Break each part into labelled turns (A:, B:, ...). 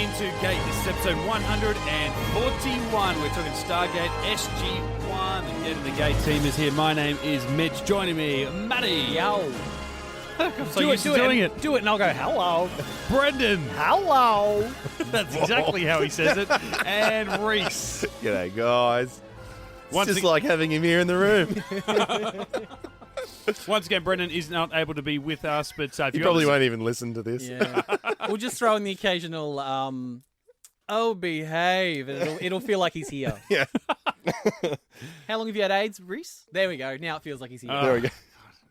A: Into Geek. This is episode 141. We're talking Stargate SG-1. The Get Into Geek team is here. My name is Mitch. Joining me, Matty.
B: Yo.
A: I'm so used to doing it.
B: Do it and I'll go, hello.
A: Brendan.
B: Hello.
A: That's exactly how he says it. And Rhys.
C: G'day, guys. It's just like having him here in the room.
A: Once again, Brendan is not able to be with us, but if
C: He
A: you
C: probably won't even listen to this.
B: Yeah. We'll just throw in the occasional, oh, behave. And it'll feel like he's here.
C: Yeah.
B: How long have you had AIDS, Rhys? There we go. Now it feels like he's here.
C: There we go.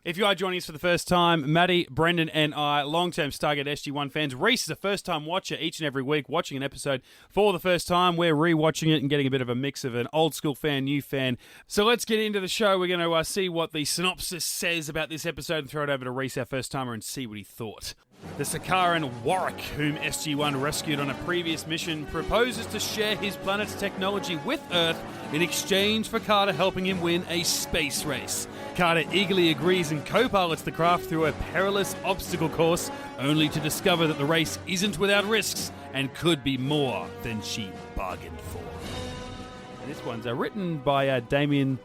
A: If you are joining us for the first time, Maddie, Brendan, and I, long-term Stargate SG-1 fans. Rhys is a first-time watcher each and every week, watching an episode for the first time. We're re-watching it and getting a bit of a mix of an old-school fan, new fan. So let's get into the show. We're going to see what the synopsis says about this episode and throw it over to Rhys, our first-timer, and see what he thought. The Sakaran Warwick, whom SG-1 rescued on a previous mission, proposes to share his planet's technology with Earth in exchange for Carter helping him win a space race. Carter eagerly agrees and co-pilots the craft through a perilous obstacle course, only to discover that the race isn't without risks and could be more than she bargained for. And this one's written by Damien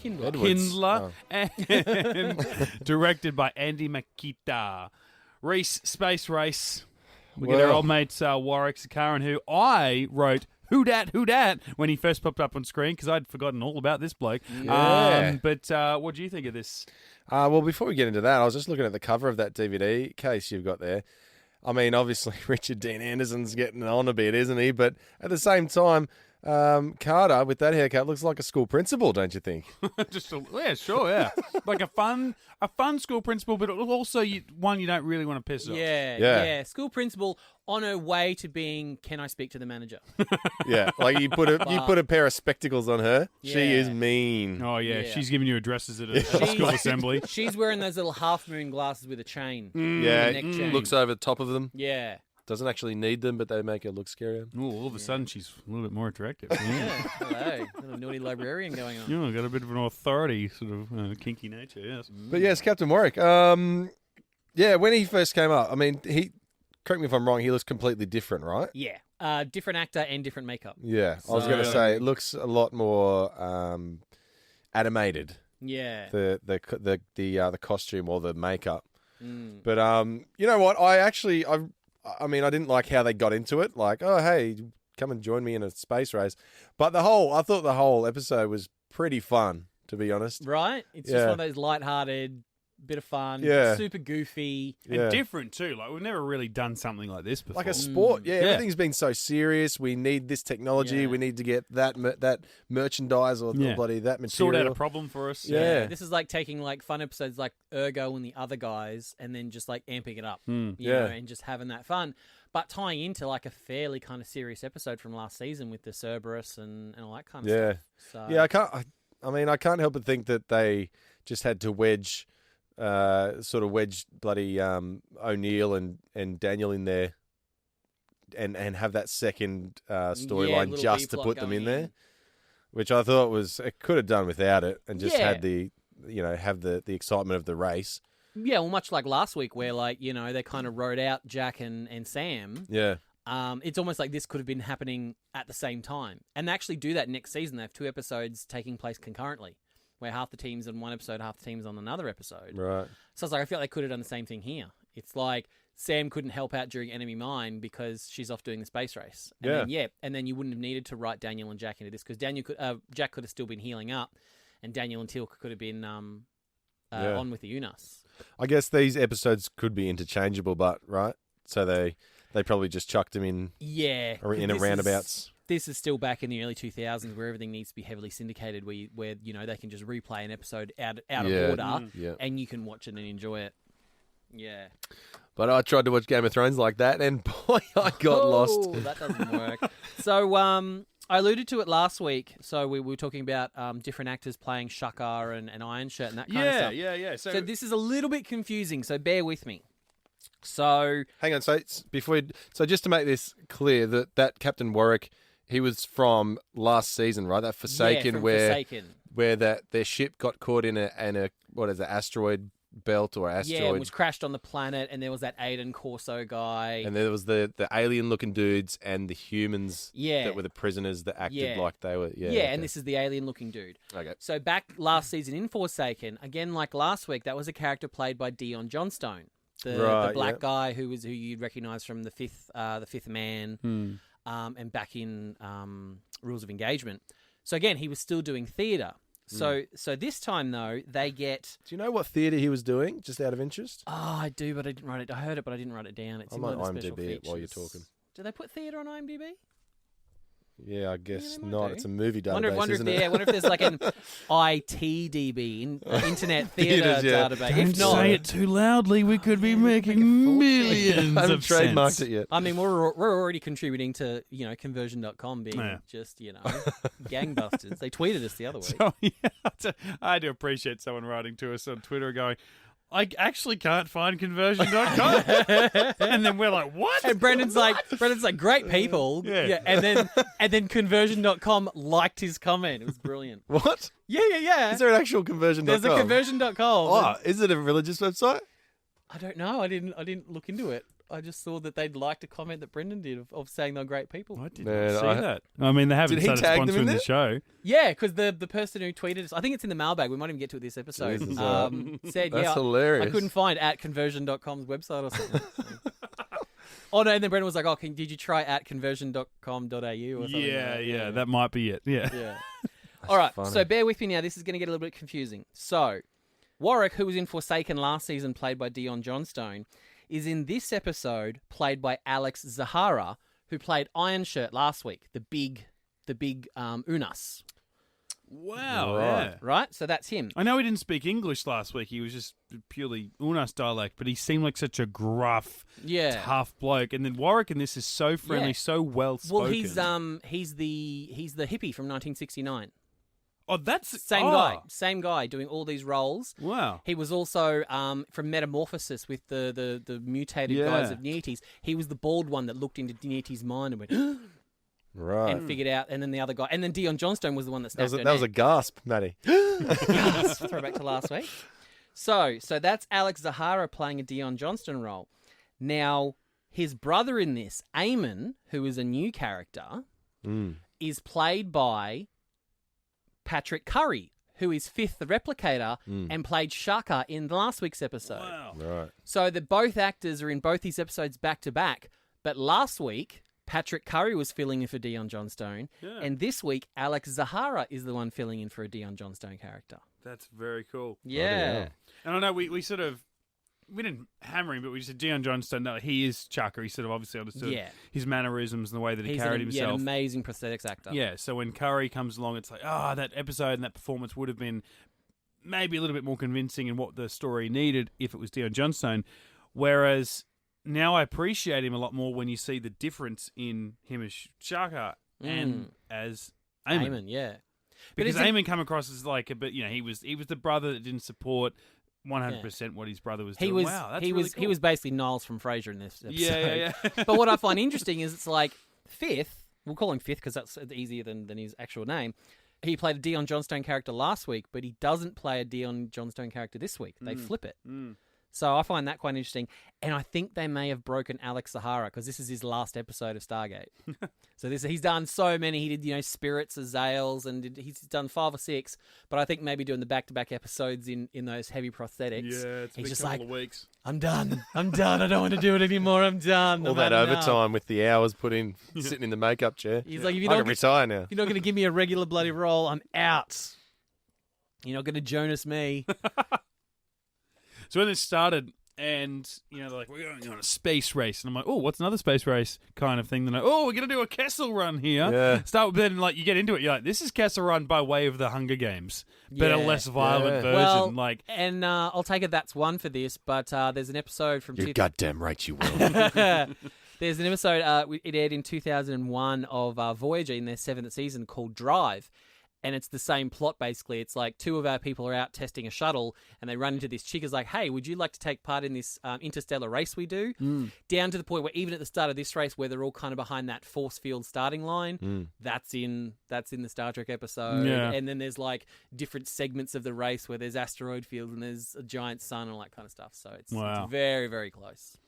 A: Kindler and directed by Andy Makita. Rhys, Space Race. We get our old mate Warwick Sakaran, who I wrote who dat when he first popped up on screen because I'd forgotten all about this bloke.
C: Yeah.
A: But what do you think of this?
C: Well, before we get into that, I was just looking at the cover of that DVD case you've got there. I mean, obviously, Richard Dean Anderson's getting on a bit, isn't he? But at the same time, Carter, with that haircut, looks like a school principal, don't you think?
A: Yeah. Like a fun school principal, but also one you don't really want to piss off.
B: Yeah. School principal on her way to being, can I speak to the manager?
C: Yeah, like you put a pair of spectacles on her.
B: Yeah.
C: She is mean.
A: Oh, yeah. She's giving you addresses at a school assembly.
B: She's wearing those little half-moon glasses with a chain.
C: Yeah,
B: neck chain.
C: looks over the top of them.
B: Yeah.
C: Doesn't actually need them, but they make her look scarier.
A: Ooh, all of a sudden, she's a little bit more attractive.
B: Yeah. Hello. Little naughty librarian going on.
A: Yeah, got a bit of an authority, sort of kinky nature, yes.
C: But yes, Captain Warwick. When he first came up, I mean, correct me if I'm wrong, he looks completely different, right?
B: Yeah. Different actor and different makeup.
C: Yeah, I was going to say it looks a lot more animated.
B: Yeah.
C: The costume or the makeup. But you know what? I mean, I didn't like how they got into it. Like, oh hey, come and join me in a space race. But I thought the whole episode was pretty fun, to be honest.
B: Right? It's just one of those lighthearted, bit of fun, super goofy.
A: And different too. Like, we've never really done something like this before.
C: Like a sport. Everything's been so serious. We need this technology. We need to get that merchandise or bloody that material.
A: Sort out a problem for us.
C: Yeah.
B: This is like taking like fun episodes like Ergo and the other guys and then just like amping it up. You know, and just having that fun. But tying into like a fairly kind of serious episode from last season with the Cerberus and all that kind of stuff. So,
C: yeah, I can't help but think that they just had to wedge bloody O'Neill and Daniel in there and have that second storyline just to put them in there, which I thought it could have done without it and just had the excitement of the race.
B: Yeah, well, much like last week where they kind of wrote out Jack and Sam.
C: Yeah.
B: It's almost like this could have been happening at the same time. And they actually do that next season. They have 2 episodes taking place concurrently, where half the team's on one episode, half the team's on another episode.
C: Right.
B: So it's like, I feel like they could have done the same thing here. It's like Sam couldn't help out during Enemy Mine because she's off doing the space race. And then you wouldn't have needed to write Daniel and Jack into this because Jack could have still been healing up and Daniel and Teal could have been on with the UNAS.
C: I guess these episodes could be interchangeable, but right? So they probably just chucked them in in a roundabouts.
B: This is still back in the early 2000s where everything needs to be heavily syndicated where they can just replay an episode out of order and you can watch it and enjoy it. Yeah.
C: But I tried to watch Game of Thrones like that and boy, I got lost.
B: That doesn't work. So I alluded to it last week. So we were talking about different actors playing Shaka and Iron Shirt and that kind of stuff.
A: Yeah.
B: So this is a little bit confusing, so bear with me. So
C: hang on, so just to make this clear, that Captain Warwick, he was from last season, right? That Forsaken,
B: Forsaken.
C: where their ship got caught in a asteroid belt or asteroid.
B: Yeah, and was crashed on the planet, and there was that Aiden Corso guy.
C: And there was the alien-looking dudes and the humans
B: Yeah.
C: that were the prisoners that acted
B: Yeah.
C: like they were. Yeah,
B: Yeah,
C: okay.
B: and this is the alien-looking dude.
C: Okay.
B: So back last season in Forsaken, again like last week, that was a character played by Dion Johnstone, the
C: Right,
B: black
C: yep.
B: guy who you'd recognise from the Fifth Man, and back in Rules of Engagement. So again, he was still doing theatre. So this time though, they get.
C: Do you know what theatre he was doing, just out of interest?
B: Oh, I do, but I didn't write it. I heard it, but I didn't write it down. It's
C: I
B: in
C: might
B: one of the special
C: IMDb it while you're
B: features.
C: talking.
B: Do they put theatre on IMDb?
C: Yeah, I guess
B: they might
C: not.
B: do.
C: It's a movie database,
B: Wonder
C: isn't it?
B: I wonder if there's like an ITDB, Internet Theatre
C: Theatres, yeah.
B: database.
A: Don't
B: If not,
A: say it too loudly. We could be
B: yeah, we could
A: making
B: make a fortune.
A: millions
C: I haven't
A: of
C: trademarked
A: cents.
C: it yet.
B: I mean, we're already contributing to conversion.com being
A: Yeah.
B: just gangbusters. They tweeted us the other week.
A: So, yeah, I do appreciate someone writing to us on Twitter going, I actually can't find conversion.com. And then we're like, what?
B: And Brendan's like, great people.
A: Yeah.
B: And then conversion.com liked his comment. It was brilliant.
C: What?
B: Yeah.
C: Is there an actual conversion.com?
B: There's a conversion.com.
C: Oh, is it a religious website?
B: I don't know. I didn't look into it. I just saw that they'd liked a comment that Brendan did of saying they're great people.
A: I did
C: Man,
A: not see
C: I-
A: that. I mean, they haven't
C: Did he
A: started
C: tag them in
A: sponsoring the
C: there?
A: show.
B: Yeah, because the person who tweeted us, I think it's in the mailbag. We might even get to it this episode.
C: Jesus,
B: Said,
C: That's
B: yeah,
C: hilarious.
B: I couldn't find at conversion.com's website or something. Oh, no, and then Brendan was like, oh, did you try at conversion.com.au or something?
A: Yeah, that might be it. Yeah.
B: Yeah. All right,
C: funny.
B: so bear with me now. This is going to get a little bit confusing. So, Warwick, who was in Forsaken last season, played by Dion Johnstone, is in this episode played by Alex Zahara, who played Iron Shirt last week, the big Unas.
A: Wow.
C: Right.
A: Yeah.
B: Right? So that's him.
A: I know he didn't speak English last week. He was just purely Unas dialect, but he seemed like such a gruff,
B: Yeah.
A: tough bloke. And then Warwick in this is so friendly,
B: Yeah.
A: so well spoken.
B: Well, he's the hippie from 1969.
A: Oh, that's
B: Same guy doing all these roles.
A: Wow.
B: He was also from Metamorphosis with the mutated guys of Nietes. He was the bald one that looked into Nietes' mind and went
C: Right.
B: and figured out. And then the other guy, and then Dion Johnstone was the one that snapped her
C: that was a
B: neck.
C: gasp, Matty.
B: Yes, throwback to last week. So that's Alex Zahara playing a Dion Johnston role. Now, his brother in this, Eamon, who is a new character, is played by Patrick Curry, who is Fifth the Replicator and played Shaka in last week's episode.
A: Wow.
C: Right.
B: So both actors are in both these episodes back to back. But last week, Patrick Curry was filling in for Dion Johnstone, and this week, Alex Zahara is the one filling in for a Dion Johnstone character.
A: That's very cool.
B: Yeah.
A: And I know we sort of, we didn't hammer him, but we just said Dion Johnstone, no, he is Chaka. He sort of obviously understood his mannerisms and the way that he carried
B: He's
A: himself.
B: an amazing prosthetics actor.
A: Yeah, so when Curry comes along, it's like, that episode and that performance would have been maybe a little bit more convincing in what the story needed if it was Dion Johnstone. Whereas now I appreciate him a lot more when you see the difference in him as Shaka and as Eamon.
B: Yeah.
A: Because Eamon come across as like a bit, he was the brother that didn't support 100% what his brother was doing. Wow, that's really cool.
B: He was basically Niles from Frasier in this episode.
A: Yeah.
B: But what I find interesting is it's like Fifth, we'll call him Fifth because that's easier than his actual name. He played a Dion Johnstone character last week, but he doesn't play a Dion Johnstone character this week. They flip it. So I find that quite interesting. And I think they may have broken Alex Zahara because this is his last episode of Stargate. So he's done so many. He did, Spirits, Azales, and he's done 5 or 6. But I think maybe doing the back-to-back episodes in those heavy prosthetics.
A: Yeah, it's
B: he's
A: been
B: just
A: a couple
B: like,
A: of weeks.
B: I'm done. I don't want to do it anymore. I'm done.
C: All that overtime with the hours put in, sitting in the makeup chair.
B: He's like,
C: I can retire now.
B: You're not going to give me a regular bloody role. I'm out. You're not going to Jonas me.
A: So when this started, and they're like, we're going on a space race, and I'm like, oh, what's another space race kind of thing? Then we're going to do a Kessel Run here.
C: Yeah.
A: Then you get into it, you're like, this is Kessel Run by way of the Hunger Games, but a less violent version.
B: Well, and I'll take it that's one for this, but there's an episode from...
C: You're goddamn right you will.
B: There's an episode, it aired in 2001 of Voyager in their 7th season called Drive. And it's the same plot, basically. It's like two of our people are out testing a shuttle, and they run into this chick who's like, hey, would you like to take part in this interstellar race we do? Down to the point where even at the start of this race, where they're all kind of behind that force field starting line, that's in the Star Trek episode.
A: Yeah.
B: And then there's like different segments of the race where there's asteroid field and there's a giant sun and all that kind of stuff. So it's very, very close.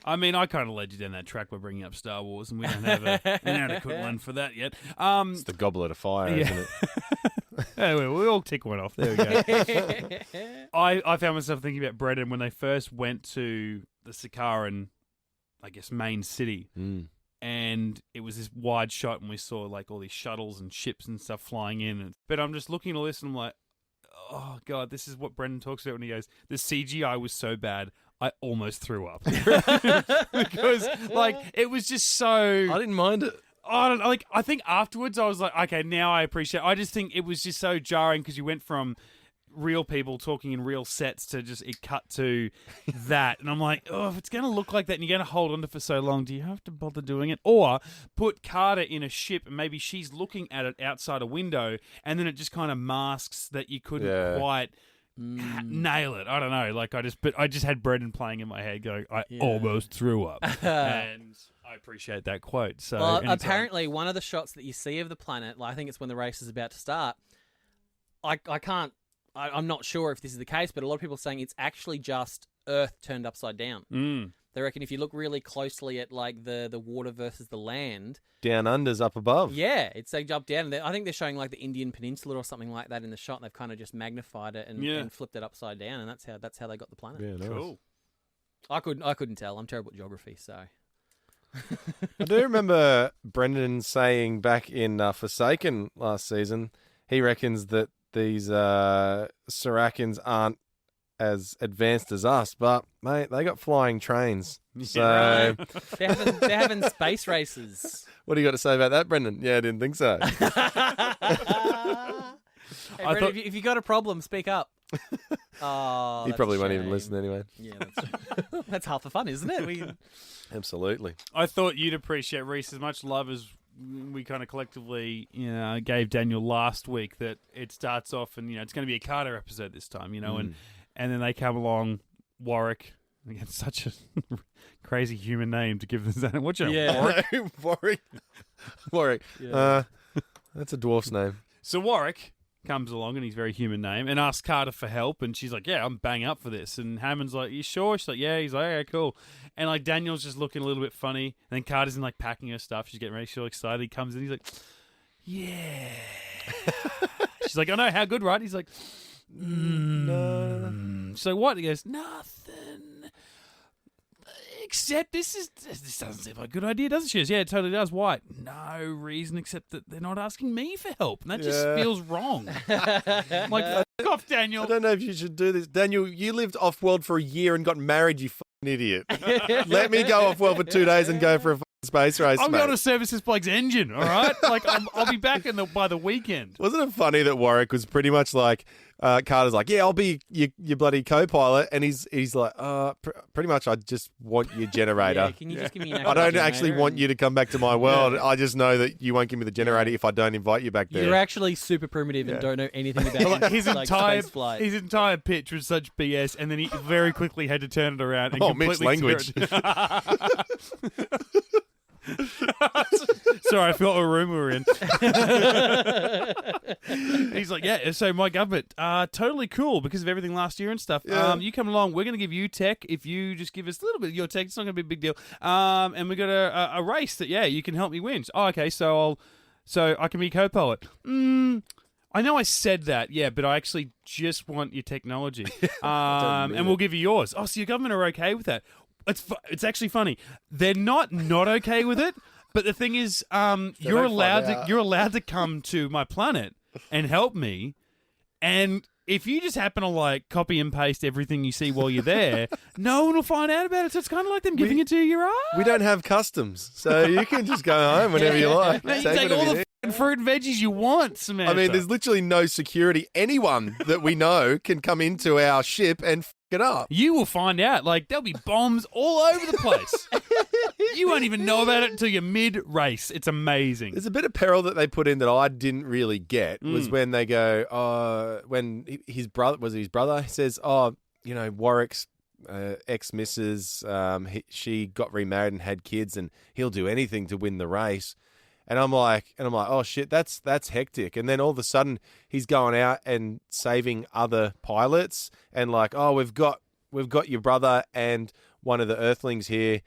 A: I mean, I kind of led you down that track by bringing up Star Wars, and we don't have a quick one for that yet.
C: It's the Goblet of Fire, isn't it?
A: Anyway, we all tick one off. There we go. I found myself thinking about Brendan when they first went to the Sakaran, I guess, main city. And it was this wide shot, and we saw like all these shuttles and ships and stuff flying in. But I'm just looking at all this, and I'm like, oh, God, this is what Brendan talks about when he goes, the CGI was so bad, I almost threw up. Because, like, it was just so...
C: I didn't mind it.
A: I think afterwards I was like, okay, now I appreciate it. I just think it was just so jarring because you went from real people talking in real sets to just it cut to that. And I'm like, oh, if it's going to look like that and you're going to hold on to it for so long, do you have to bother doing it? Or put Carter in a ship and maybe she's looking at it outside a window and then it just kind of masks that you couldn't quite... nail it. I don't know. Like I just had Brendan playing in my head going, I almost threw up. And I appreciate that quote. So
B: apparently one of the shots that you see of the planet, like, I think it's when the race is about to start, I'm not sure if this is the case, but a lot of people are saying it's actually just Earth turned upside down. They reckon if you look really closely at like the water versus the land,
C: down under's up above.
B: Yeah, it's like up down. I think they're showing like the Indian Peninsula or something like that in the shot. And they've kind of just magnified it and flipped it upside down, and that's how they got the planet.
C: Yeah, nice.
A: Cool.
B: I couldn't tell. I'm terrible at geography, so.
C: I do remember Brendan saying back in Forsaken last season, he reckons that these Sarakans aren't as advanced as us, but mate, they got flying trains. So
B: they're having space races.
C: What do you got to say about that, Brendan? Yeah, I didn't think so.
B: Hey, Brendan, if you got a problem, speak up. Oh,
C: he probably won't even listen anyway.
B: Yeah, that's half the fun, isn't it?
C: Absolutely.
A: I thought you'd appreciate Rhys as much love as we kind of collectively, gave Daniel last week. That it starts off and it's going to be a Carter episode this time, and then they come along, Warwick. Again, such a crazy human name to give this. What's your name?
C: Warwick. Warwick.
B: Yeah.
C: That's a dwarf's name.
A: So Warwick comes along and he's very human name and asks Carter for help, and she's like, "Yeah, I'm bang up for this." And Hammond's like, "You sure?" She's like, "Yeah." He's like, "Yeah, cool." And like Daniel's just looking a little bit funny, and then Carter's in like packing her stuff. She's getting ready. She's all excited. He comes in. He's like, "Yeah." She's like, "I know, how good, right?" He's like,
C: No.
A: So what? He goes, "Nothing. Except this doesn't seem like a good idea, does it?" She goes, "Yeah, it totally does." Why? No reason except that they're not asking me for help. And that just feels wrong. I'm like, fuck off, Daniel.
C: I don't know if you should do this. Daniel, you lived off-world for a year and got married, you fucking idiot. Let me go off-world for 2 days and go for a space race,
A: I'm
C: mate.
A: going to service this bloke's engine, all right? Like, I'll be back by the weekend.
C: Wasn't it funny that Warwick was pretty much like, Carter's like, "Yeah, I'll be your bloody co-pilot," and he's like, pretty much, I just want your generator.
B: Yeah, can you just give me an
C: I don't actually want you to come back to my world. I just know that you won't give me the generator if I don't invite you back there.
B: You're actually super primitive and don't know anything about
A: his
B: space
A: entire pitch was such BS, and then he very quickly had to turn it around and
C: mixed
A: completely
C: language.
A: Sorry, I forgot what room we were in. He's like, "Yeah, so my government, totally cool because of everything last year and stuff.
C: Yeah.
A: You come along, we're going to give you tech. If you just give us a little bit of your tech, it's not going to be a big deal. And we got a race that, you can help me win." Oh, okay, so I can be co-pilot. I know I said that, but I actually just want your technology. And we'll give you yours. Oh, so your government are okay with that? It's actually funny. They're not okay with it, but the thing is, you're allowed to come to my planet and help me, and if you just happen to like copy and paste everything you see while you're there, no one will find out about it. So it's kind of like them giving it to you. Right?
C: We don't have customs, so you can just go home whenever you like.
A: You take all the fruit and veggies you want, Samantha.
C: I mean, there's literally no security. Anyone that we know can come into our ship and it up.
A: You will find out. Like, there'll be bombs all over the place. You won't even know about it until you're mid-race. It's amazing.
C: There's a bit of peril that they put in that I didn't really get was when they go, when his brother, was it his brother? He says, Warwick's ex-missus, she got remarried and had kids and he'll do anything to win the race. And I'm like, oh shit, that's hectic. And then all of a sudden he's going out and saving other pilots and like, oh, we've got your brother and one of the Earthlings here.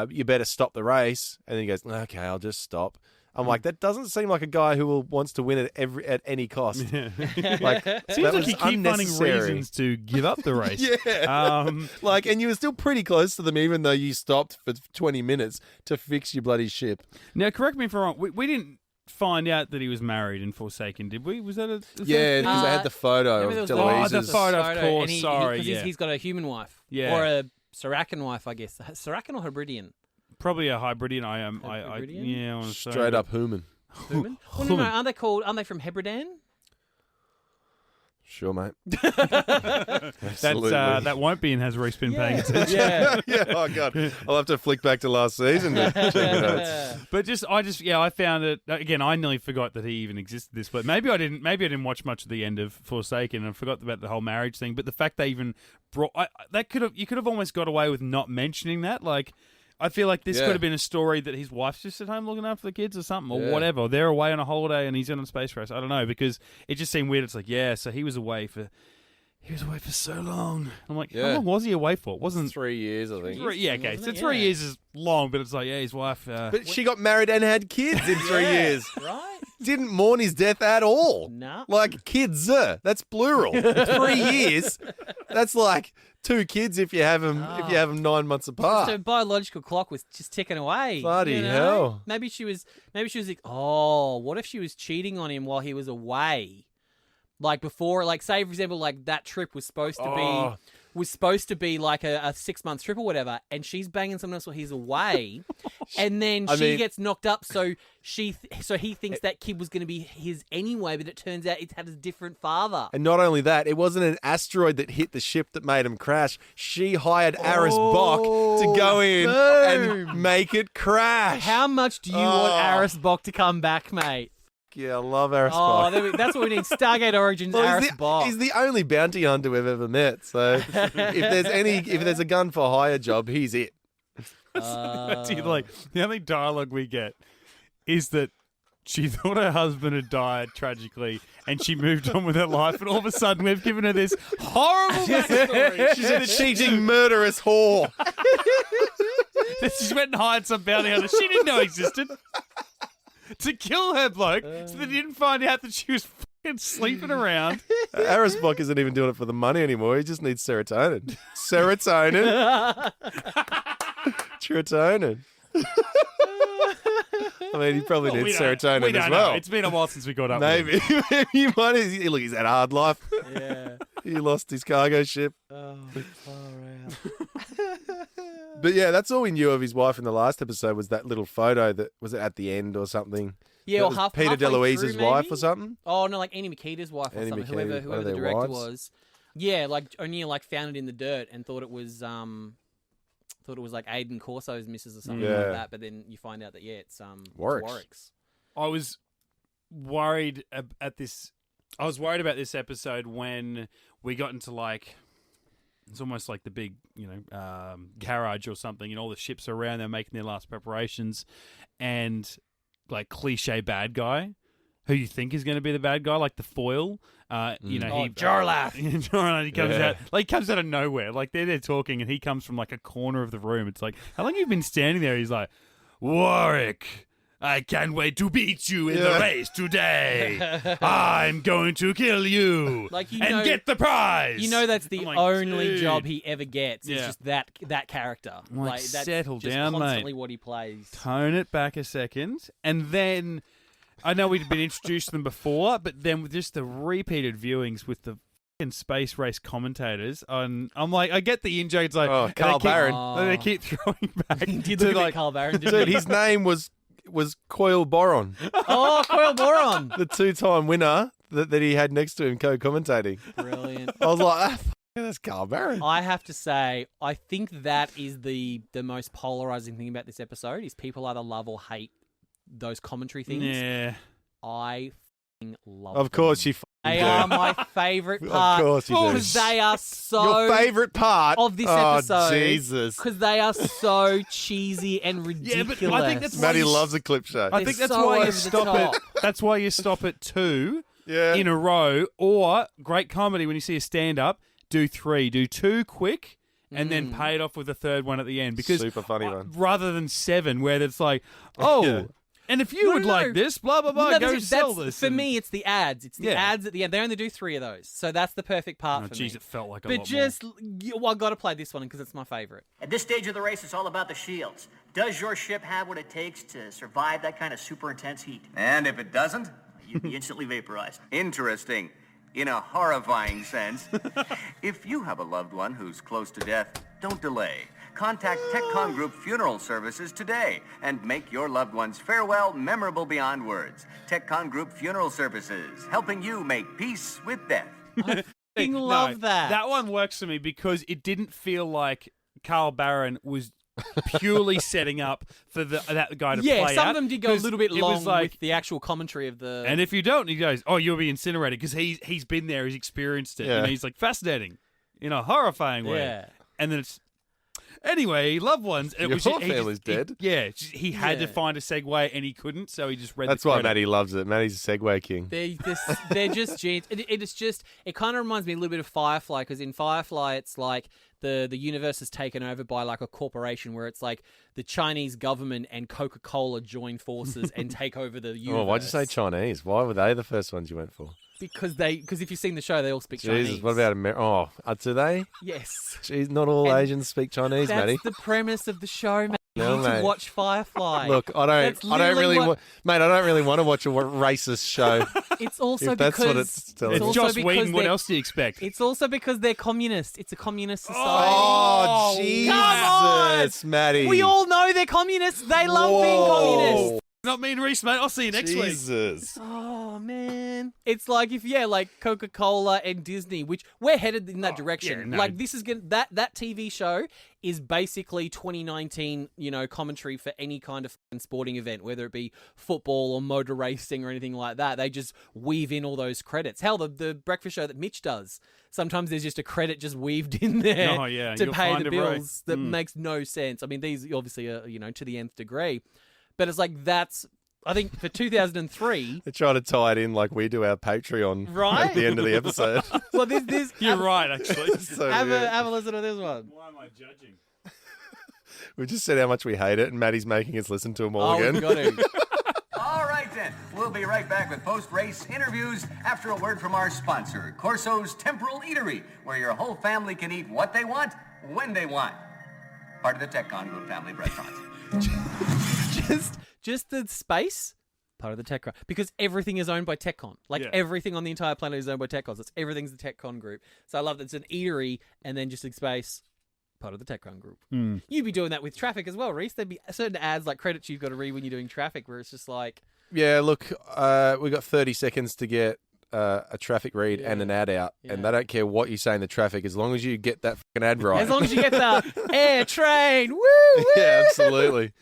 C: You better stop the race. And then he goes, okay, I'll just stop. I'm like, that doesn't seem like a guy who wants to win it at any cost. Like,
A: seems like you keep finding reasons to give up the race.
C: Yeah. And you were still pretty close to them, even though you stopped for 20 minutes to fix your bloody ship.
A: Now, correct me if I'm wrong. We didn't find out that he was married in Forsaken, did we? Was that a...
C: Yeah, because I had the photo of Deloise's.
A: Oh, the photo, of course. Sorry,
B: because he's got a human wife.
A: Yeah.
B: Or a Sarakan wife, I guess. Sarakan or Hebridean?
A: Probably a Hybridian. I want to say
C: straight up human.
B: Human? Well, no, aren't they from Hebridean?
C: Sure, mate.
A: That won't be in Has Rhys been paying attention.
B: Yeah.
C: Yeah. Oh god, I'll have to flick back to last season to check the notes.
A: But I found it again. I nearly forgot that he even existed. This, but maybe I didn't watch much of the end of Forsaken and forgot about the whole marriage thing. But the fact they even brought you could have almost got away with not mentioning that. Like, I feel like this could have been a story that his wife's just at home looking after the kids or something, or whatever. They're away on a holiday and he's in a space race. I don't know, because it just seemed weird. It's like, so he was away for so long. I'm like, how long was he away for? It wasn't
C: 3 years, I think.
A: 3 years is long, but it's like, his wife.
C: But she got married and had kids in 3 years.
B: Right?
C: Didn't mourn his death at all.
B: No.
C: Like, kids, that's plural. 3 years. That's like 2 kids if you have them 9 months apart.
B: So biological clock was just ticking away.
C: Bloody hell.
B: Maybe she was like, oh, what if she was cheating on him while he was away? Like before, like say for example, like that trip was supposed to be like a 6 month trip or whatever, and she's banging someone else while he's away, and then she gets knocked up, so he thinks that kid was going to be his anyway, but it turns out it had a different father.
C: And not only that, it wasn't an asteroid that hit the ship that made him crash. She hired Aris Bok to go in and make it crash.
B: How much do you want Aris Bok to come back, mate?
C: Yeah, I love Aris Bok.
B: That's what we need. Stargate Origins, Aris Bok.
C: He's the only bounty hunter we've ever met. So if there's a gun for hire job, he's it.
A: The only dialogue we get is that she thought her husband had died tragically and she moved on with her life, and all of a sudden we've given her this horrible backstory.
C: She's a cheating, murderous whore.
A: She went and hired some bounty hunter she didn't know existed to kill her bloke, so they didn't find out that she was fucking sleeping around.
C: Aris Bok isn't even doing it for the money anymore. He just needs serotonin. Serotonin. I mean, he probably needs serotonin as well.
A: Know. It's been a while since we got up.
C: Maybe. He might. Look, he's had a hard life.
B: Yeah.
C: He lost his cargo ship.
B: Oh, far out.
C: But yeah, that's all we knew of his wife in the last episode was that little photo that was it at the end or something.
B: Yeah, or
C: Peter DeLuise's wife or something.
B: Oh no, like Annie Makita's wife or something. Whoever the director was. Yeah, like O'Neill found it in the dirt and thought it was like Aidan Corso's missus or something like that. But then you find out that it's Warwick's.
A: I was worried at this. I was worried about this episode when we got into it's almost like the big, garage or something, and all the ships are around. They're making their last preparations, and cliche bad guy who you think is going to be the bad guy, like the foil.
B: Jarlath.
A: Jarlath. He comes out, he comes out of nowhere. Like they're talking, and he comes from a corner of the room. It's like, how long have you been standing there? He's like, Warwick, I can't wait to beat you in the race today. I'm going to kill you and get the prize.
B: You know that's the only job he ever gets. It's just that character. That's
A: settle
B: just
A: down,
B: constantly
A: mate.
B: What he plays.
A: Tone it back a second. And then, I know we'd been introduced to them before, but then with just the repeated viewings with the space race commentators, I'm like, I get the in-joke. It's like,
C: Carl Barron.
A: They keep throwing back.
B: He did look like Carl Barron, didn't
C: Dude,
B: he?
C: his name was Coil Boron.
B: Oh, Coil Boron.
C: The 2-time winner that he had next to him co-commentating.
B: Brilliant.
C: I was like, Yeah, that's Carl Barron.
B: I have to say, I think that is the most polarizing thing about this episode is people either love or hate those commentary things.
A: Yeah.
B: I f***ing love
C: Of course
B: them.
C: you
B: They are my favourite part.
C: Of course you do.
B: Because they are so...
C: Your favourite part
B: of this episode.
C: Oh, Jesus.
B: Because they are so cheesy and ridiculous.
A: Yeah, but I think that's
C: Maddie loves a clip show.
A: I think that's
B: so
A: why you
B: over the
A: stop
B: top.
A: it. That's why you stop at 2
C: Yeah.
A: in a row, or great comedy when you see a stand-up, do 3, do 2 quick, and then pay it off with a third one at the end. Because
C: Super funny one.
A: rather than 7, where it's like, oh,
C: Yeah.
A: and if you would like this, blah blah blah, go sell this.
B: For me, it's the ads. It's the
A: Yeah.
B: ads at the end. They only do 3 of those, so that's the perfect part
A: Oh,
B: for
A: geez,
B: me.
A: it felt like a
B: But
A: lot
B: just, well, I got to play this one because it's my favorite.
D: At this stage of the race, it's all about the shields. Does your ship have what it takes to survive that kind of super intense heat?
E: And if it doesn't?
D: You'd be instantly vaporized.
E: Interesting. In a horrifying sense. If you have a loved one who's close to death, don't delay. Contact TechCon Group Funeral Services today and make your loved one's farewell memorable beyond words. TechCon Group Funeral Services, helping you make peace with death.
B: Fucking
A: more.
B: love that.
A: That one works for me because it didn't feel like Carl Barron was purely setting up for that guy to play
B: some
A: out,
B: of them did go a
A: 'cause
B: little bit
A: it
B: long
A: was like,
B: with the actual commentary of the...
A: and if you don't, he goes, "Oh, you'll be incinerated," because he's been there, he's experienced it,
C: Yeah.
A: and he's like fascinating in a horrifying way.
B: Yeah.
A: And then it's anyway, loved ones. It
C: Your
A: was
C: family's dead.
A: He had to
B: Yeah.
A: find a segue and he couldn't, so he just read.
C: That's
A: the
C: why
A: credit.
C: Maddie loves it. Maddie's a Segway king.
B: They're just genius. It kind of reminds me a little bit of Firefly, because in Firefly it's like the universe is taken over by like a corporation where it's like the Chinese government and Coca-Cola join forces and take over the universe.
C: Oh, why'd you say Chinese? Why were they the first ones you went for?
B: Because if you've seen the show, they all speak
C: Jesus,
B: Chinese.
C: what about America? Oh, do they?
B: Yes.
C: Jeez, not all
B: And
C: Asians speak Chinese,
B: That's
C: Maddie.
B: the premise of the show, man. You
C: No,
B: need to
C: mate.
B: watch Firefly.
C: Look, I
B: That's
C: don't
B: literally
C: really,
B: what-
C: mate. I don't really want to watch a racist show.
B: It's also
C: if that's
B: because
C: what it's telling
A: It's
C: me.
B: also
A: Joss
B: because
A: Whedon. What
B: they're-
A: else do you expect?
B: It's also because they're communist. It's a communist society.
C: Oh,
B: Come
C: Jesus, Maddie.
B: We all know they're communists. They love being communist.
A: Not me and Rhys, mate. I'll see you next week.
C: Jesus.
B: Oh man, it's like like Coca-Cola and Disney, which we're headed in that direction.
A: yeah, no.
B: Like this is that TV show is basically 2019, commentary for any kind of sporting event, whether it be football or motor racing or anything like that. They just weave in all those credits. Hell, the breakfast show that Mitch does, sometimes there's just a credit just weaved in there
A: Oh, yeah,
B: to
A: you'll
B: pay
A: find
B: the
A: it, bro.
B: bills that makes no sense. I mean, these obviously are to the nth degree. But it's like I think for 2003.
C: They're trying to tie it in like we do our Patreon
B: Right?
C: at the end of the episode.
B: Well, this
A: You're right, actually.
C: So
B: have
C: weird.
B: a listen to this one.
A: Why am I judging?
C: We just said how much we hate it, and Maddie's making us listen to them all
B: Oh,
C: again.
B: we've got to.
E: All right, then. We'll be right back with post-race interviews after a word from our sponsor, Corso's Temporal Eatery, where your whole family can eat what they want, when they want. Part of the TechCon Group family of restaurants.
B: just the space part of the TechCon, because everything is owned by TechCon. Like everything on the entire planet is owned by TechCon. So everything's the TechCon group. So I love that it's an eatery and then just a space part of the TechCon group. You'd be doing that with traffic as well, Rhys. There'd be certain ads like credits you've got to read when you're doing traffic where it's just like,
C: Yeah, look, we got 30 seconds to get a traffic read and an ad out, and they don't care what you say in the traffic as long as you get that fucking ad right.
B: as long as you get the air train, woo, woo.
C: Yeah, absolutely.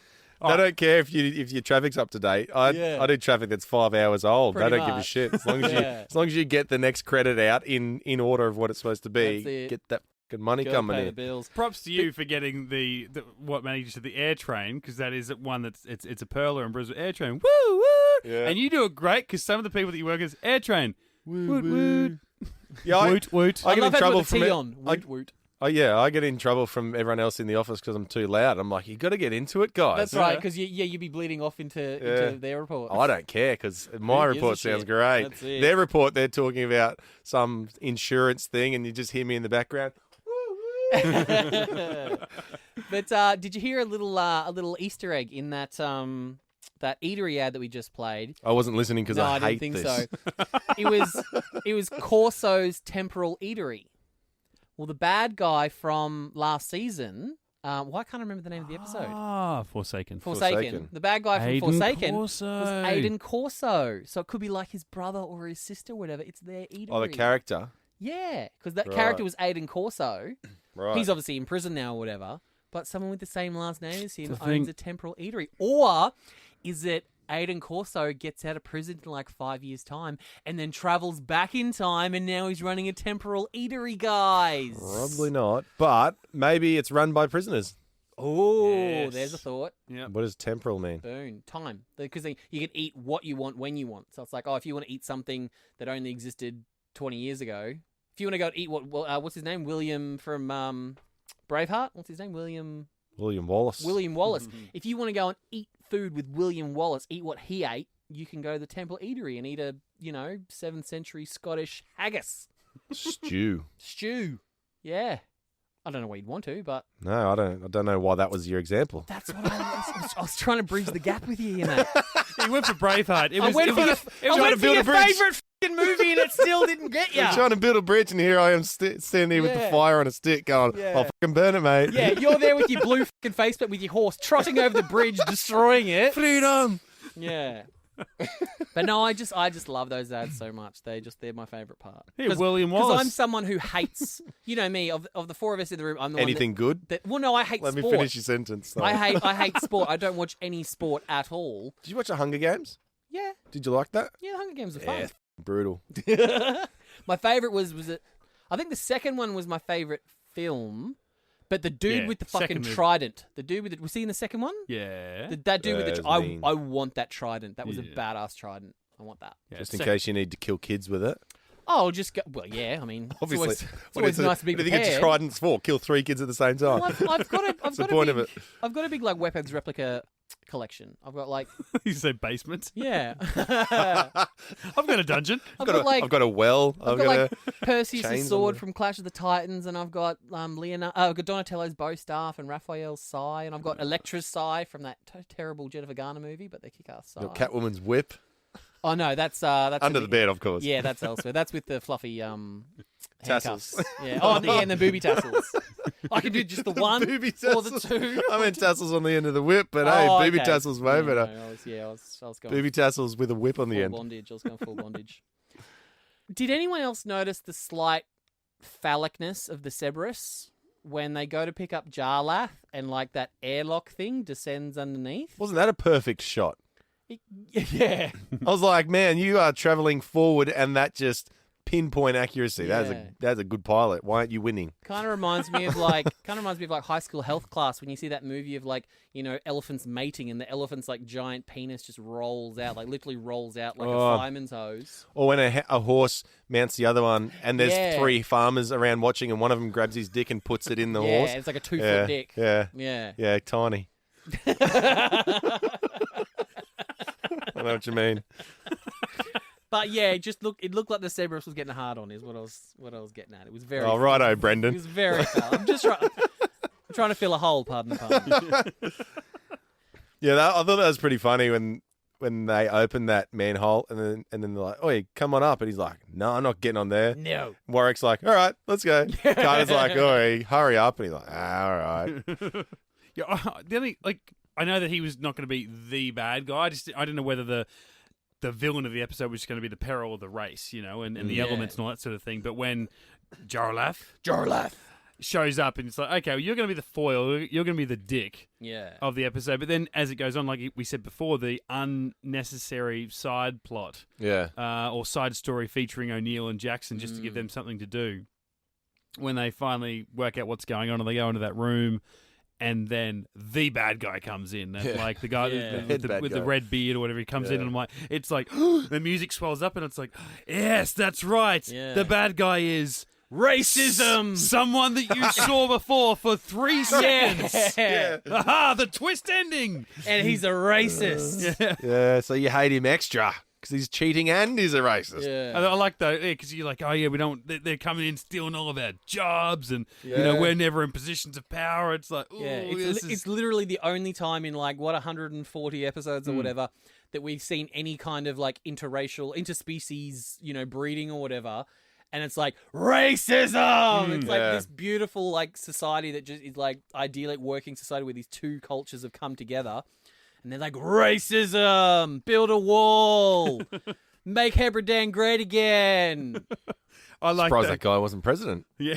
C: They don't care if your traffic's up to date. I do traffic that's 5 hours old.
B: Pretty
C: they don't give a
B: much.
C: shit as long as
B: Yeah.
C: as long as you get the next credit out in order of what it's supposed to
B: That's
C: be.
B: it.
C: Get that fucking money
B: Go
C: coming
B: pay the
C: in.
B: bills.
A: Props to you for getting the what managed to the air train, because that is one that's it's a perler in Brisbane. Air train, woo woo,
C: Yeah.
A: and you do it great because some of the people that you work with air train, woot woot,
C: Yeah,
A: woot woot.
C: I get in
B: love having
C: trouble
B: with the
C: from
B: T
C: it.
B: on. Woot, woot.
C: I get in trouble from everyone else in the office because I'm too loud. I'm like, you got to get into it, guys.
B: That's right, because you'd be bleeding off into their report.
C: I don't care because my
B: Who gives a
C: report sounds
B: shit?
C: great.
B: That's it.
C: Their report, they're talking about some insurance thing, and you just hear me in the background.
B: But did you hear a little Easter egg in that that eatery ad that we just played?
C: I wasn't listening because
B: No,
C: I
B: didn't
C: hate
B: think
C: this.
B: so. It was Corso's Temporal Eatery. Well, the bad guy from last season. I can't remember the name of the episode.
A: Forsaken.
C: Forsaken.
B: The bad guy from
A: Aiden
B: Forsaken
A: Corso.
B: was Aiden Corso. So it could be like his brother or his sister, whatever. It's their eatery.
C: Oh, the character.
B: Yeah, because that
C: Right.
B: character was Aiden Corso.
C: Right.
B: He's obviously in prison now or whatever, but someone with the same last name as him
A: The thing-
B: owns a temporal eatery. Or is it Aiden Corso gets out of prison in like 5 years' time and then travels back in time and now he's running a temporal eatery, guys?
C: Probably not. But maybe it's run by prisoners.
B: Oh,
A: Yes.
B: there's a thought.
A: Yep.
C: What does temporal mean?
B: Boom. Time. Because you can eat what you want when you want. So it's like, oh, if you want to eat something that only existed 20 years ago, if you want to go eat what's his name? William from Braveheart? What's his name? William
C: Wallace.
B: William Wallace. If you want to go and eat food with William Wallace, eat what he ate, you can go to the Temple Eatery and eat a, 7th century Scottish haggis
C: Stew.
B: stew. Yeah. I don't know why you'd want to, but
C: No, I don't know why that was your example.
B: that's what I was trying to bridge the gap with you, mate.
A: He went for Braveheart. It
B: I
A: was,
B: went
A: it
B: for
A: was,
B: your, I went for your favourite f***ing movie and it still didn't get you.
C: You're trying to build a bridge, and here I am standing here with the
B: Yeah.
C: fire on a stick going,
B: Yeah.
C: I'll fucking burn it, mate.
B: Yeah, you're there with your blue f***ing face, but with your horse trotting over the bridge, destroying it.
C: Freedom!
B: Yeah. But no, I just love those ads so much. They're my favourite part.
A: Yeah, William Wallace.
B: Because I'm someone who hates, you know me, of the four of us in the room, I'm the
C: Anything good?
B: one that well, no, I hate
C: Let
B: sport.
C: me finish your sentence. though.
B: I hate sport. I don't watch any sport at all.
C: Did you watch the Hunger Games?
B: Yeah.
C: Did you like that?
B: Yeah, the Hunger Games are
C: Yeah,
B: fun.
C: brutal.
B: My favourite was it I think the second one was my favourite film. But the dude
A: Yeah,
B: with the
A: second
B: fucking
A: movie.
B: trident. The dude with was he in the second one?
A: Yeah.
B: That dude with
C: That's
B: the I
C: mean.
B: want that trident. That was a
A: Yeah.
B: badass trident. I want that.
A: Yeah,
C: Just in
A: sec-
C: case you need to kill kids with it.
B: Oh, I'll just go. Well, yeah. I mean,
C: Obviously.
B: it's always nice to be
C: What do you think it's
B: prepared.
C: tridents for? Kill 3 kids at the same time.
B: Well, I've got a, I've
C: the
B: got
C: point
B: a
C: of
B: big,
C: it.
B: I've got a big like weapons replica collection. I've got like
A: You say basement.
B: yeah.
A: I've got a dungeon.
B: I've got like
C: I've got a well.
B: I've got like Perseus'
C: chains on
B: sword
C: there.
B: from Clash of the Titans, and I've got I've got Donatello's bow staff and Raphael's sai, and I've got Elektra's sai from that terrible Jennifer Garner movie, but they kick ass sai.
C: Got Catwoman's whip.
B: Oh no, that's
C: Under the bed, of course.
B: Yeah, that's elsewhere. That's with the fluffy
C: Tassels.
B: handcuffs. Yeah. Oh, and the booby tassels. I can do just the one
C: Booby
B: or the
C: tassels.
B: two.
C: I meant tassels on the end of the whip, but
B: Oh,
C: hey, booby
B: okay.
C: tassels way
B: Yeah,
C: better.
B: no, I was going
C: Booby tassels with a whip on the
B: full
C: end.
B: bondage. I was going full bondage. Did anyone else notice the slight phallicness of the Cerberus when they go to pick up Jarlath and like that airlock thing descends underneath?
C: Wasn't that a perfect shot?
B: Yeah.
C: I was like, man, you are traveling forward, and that just pinpoint accuracy.
B: Yeah.
C: That's a good pilot. Why aren't you winning?
B: Kind of reminds me of like high school health class when you see that movie of like, elephants mating and the elephant's like giant penis just rolls out, like literally rolls out like a fireman's hose.
C: Or when a horse mounts the other one, and there's
B: Yeah.
C: 3 farmers around watching, and one of them grabs his dick and puts it in the
B: Yeah,
C: horse.
B: it's like a 2-foot
C: Yeah,
B: dick.
C: yeah,
B: Yeah.
C: tiny. I know what you mean.
B: But yeah, it looked like the Cerberus was getting hard on is what I was getting at. It was very
C: Oh, righto,
B: It
C: Brendan.
B: was very foul. I'm trying to fill a hole, pardon the pun.
C: Yeah, I thought that was pretty funny when they opened that manhole, and then they're like, "Oh, come on up," and he's like, "No, I'm not getting on there."
B: No.
C: Warwick's like, "All right, let's go." Carter's like, "Oh, hurry up," and he's like, "All right."
A: Yeah, the only I know that he was not going to be the bad guy. I didn't know whether the villain of the episode was going to be the peril of the race, and the
B: Yeah.
A: elements and all that sort of thing. But when Jarlath shows up and it's like, okay, well, you're going to be the foil, you're going to be the dick
B: Yeah.
A: of the episode. But then as it goes on, like we said before, the unnecessary side plot
C: Yeah.
A: or side story featuring O'Neill and Jackson just to give them something to do. When they finally work out what's going on and they go into that room, and then the bad guy comes in, and like the guy
B: Yeah.
A: with,
C: Bad
A: the
C: guy.
A: red beard or whatever, he comes in,
C: Yeah.
A: and I'm like, it's like the music swells up, and it's like, yes, that's right.
B: Yeah.
A: The bad guy is
B: Racism.
A: someone that you saw before for 3 seconds.
B: Yeah.
A: Aha, the twist ending.
B: And he's a racist.
C: Yeah, so you hate him extra because he's cheating and he's a racist.
A: I like that because you're like, oh yeah, we don't. They're coming in stealing all of our jobs, and
C: Yeah.
A: we're never in positions of power. It's like, ooh,
B: Yeah,
A: this
B: it's literally the only time in like 140 episodes or whatever that we've seen any kind of like interspecies, breeding or whatever, and it's like racism. It's like
C: Yeah.
B: this beautiful like society that just is like idyllic working society where these two cultures have come together, and they're like racism, build a wall, make Hebridean great again.
A: I like
C: Surprised that guy wasn't president.
A: Yeah.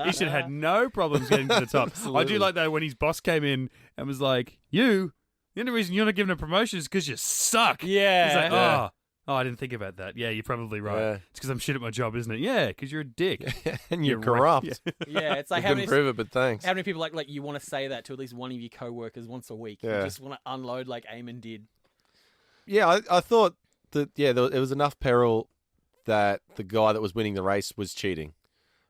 A: He should have had no problems getting to the top. I do like that when his boss came in and was like, the only reason you're not given a promotion is because you suck.
B: Yeah.
A: He's like,
C: Yeah.
A: oh, I didn't think about that. Yeah, you're probably right.
C: Yeah.
A: It's because I'm shit at my job, isn't it? Yeah, because you're a dick.
C: And you're
A: You're
C: corrupt.
A: right.
B: Yeah, it's like
C: I
B: how
C: couldn't
B: many,
C: prove it, but thanks.
B: how many people like you want to say that to at least one of your co-workers once a week.
C: Yeah.
B: You just want to unload like Eamon did.
C: Yeah, I thought that, there was enough peril that the guy that was winning the race was cheating.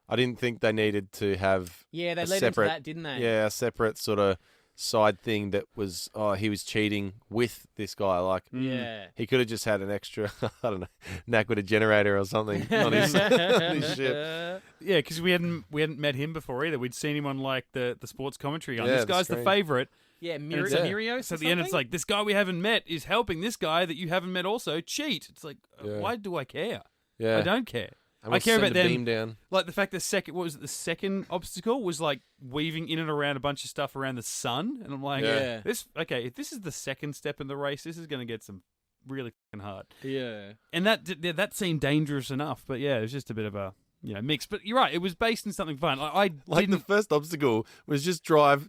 C: I didn't think they needed to have
B: Yeah, they
C: a
B: led
C: separate,
B: into that, didn't they?
C: Yeah, a separate sort of side thing that was, he was cheating with this guy. Like,
B: Yeah.
C: he could have just had an extra, I don't know, knack with a generator or something on his, on his ship.
A: Yeah, because we hadn't met him before either. We'd seen him on like the sports commentary.
C: Yeah,
A: this
C: the
A: guy's the
C: screen.
A: favourite.
B: Yeah,
A: it's-
B: Mirios.
A: So at the end, it's like, this guy we haven't met is helping this guy that you haven't met also cheat. It's like,
C: Yeah.
A: why do I care?
C: Yeah.
A: I don't care.
C: And
A: I
C: we'll
A: care
C: send
A: about
C: a
A: them.
C: beam down.
A: Like the fact the second obstacle was like weaving in and around a bunch of stuff around the sun, and I'm like,
B: Yeah.
A: if this is the second step in the race, this is going to get some really fucking hard.
B: Yeah.
A: And that seemed dangerous enough, but yeah, it was just a bit of a mix. But you're right, it was based in something fun. I
C: Like, the
A: didn't.
C: first obstacle was just drive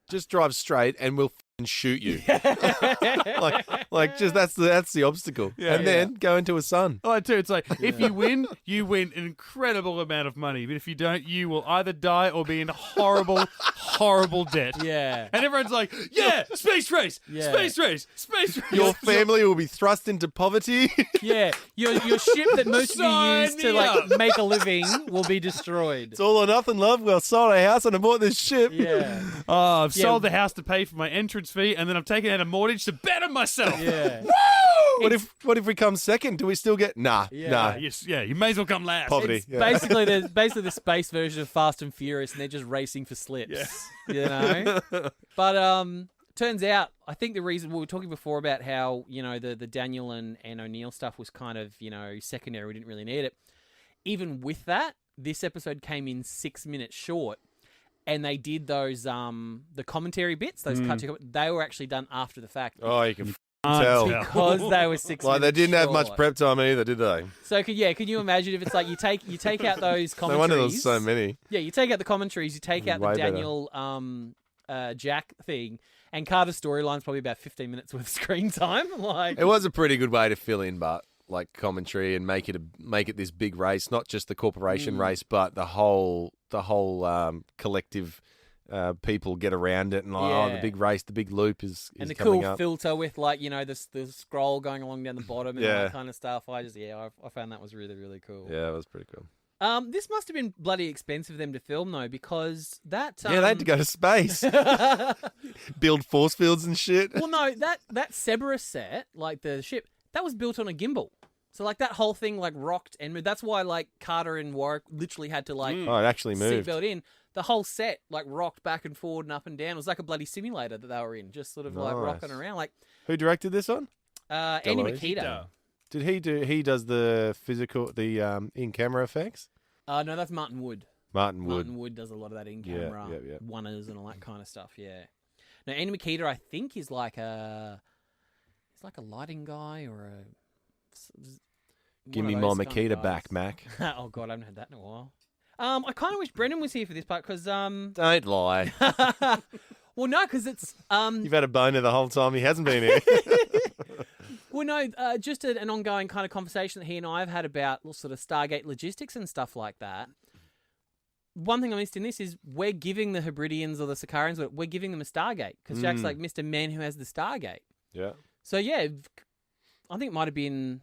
C: straight and we'll shoot you. like just that's the obstacle. And then go into a sun.
A: I too. It's like if you win an incredible amount of money, but if you don't, you will either die or be in horrible, horrible debt.
B: Yeah.
A: And everyone's like, "Yeah, space race,
B: Yeah.
A: space race, space race."
C: Your family will be thrust into poverty.
B: Yeah. Your ship that most of you
A: Sign
B: use to
A: me
B: like
A: up.
B: make a living will be destroyed.
C: It's all or nothing, love. Well, sold our house and I bought this ship.
B: Yeah.
A: Oh, I've
B: Yeah.
A: sold the house to pay for my entrance fee, and then I've taken out a mortgage to better myself.
B: Yeah.
C: What if we come second? Do we still get nah?
B: Yeah.
C: Nah.
A: Yes, yeah. You may as well come last.
C: Poverty.
B: It's
C: Yeah.
B: basically the space version of Fast and Furious, and they're just racing for slips. You know. But turns out, I think the reason we were talking before about how the Daniel and O'Neill stuff was kind of secondary. We didn't really need it. Even with that, this episode came in 6 minutes short, and they did those the commentary bits, those cut to they were actually done after the fact.
C: Oh, you can
A: Can't
C: tell.
A: tell.
B: Because they were 6
C: Like,
B: minutes
C: they didn't have much
B: short.
C: prep time either, did they?
B: So can you imagine if it's like you take out those
C: No
B: commentaries?
C: wonder there was so many.
B: Yeah, you take out the commentaries, you take out the
C: Way better.
B: Daniel Jack thing, and Carter's storyline's probably about 15 minutes worth of screen time. Like,
C: It was a pretty good way to fill in, but like commentary and make it this big race, not just the corporation race, but the whole collective people get around it, and
B: Yeah.
C: the big race, the big loop is
B: and the
C: coming
B: cool
C: up.
B: filter with like the scroll going along down the bottom and all
C: Yeah.
B: that kind of stuff. I found that was really, really cool.
C: Yeah, it was pretty cool.
B: This must have been bloody expensive for them to film though, because that
C: Yeah, they had to go to space, build force fields and shit.
B: Well, no, that Cerberus set, like the ship, that was built on a gimbal. So like that whole thing like rocked and moved. That's why like Carter and Warwick literally had to like
C: Oh, it actually moved.
B: seatbelt in. The whole set like rocked back and forward and up and down. It was like a bloody simulator that they were in, just sort of like
C: Nice.
B: rocking around. Like
C: Who directed this one?
B: Andy
C: Deloise?
B: Makita.
C: Did he do? He does the physical, the in-camera effects.
B: No, that's Martin Wood.
C: Martin Wood.
B: Martin Wood does a lot of that in camera,
C: yeah.
B: oneers and all that kind of stuff. Yeah. Now Andy Makita, I think, is like a lighting guy or a.
C: Give
B: one
C: me
B: of
C: my
B: those kind
C: Makita
B: of
C: back,
B: guys.
C: Mac.
B: Oh god, I haven't had that in a while. I kind of wish Brendan was here for this part because
C: Don't lie.
B: well, no, because it's
C: You've had a boner the whole time he hasn't been here.
B: well, no, just an ongoing kind of conversation that he and I have had about sort of Stargate logistics and stuff like that. One thing I missed in this is we're giving the Hebrideans or the Sicarians, we're giving them a Stargate because Jack's like Mr. Man who has the Stargate.
C: Yeah.
B: So yeah, I think it might have been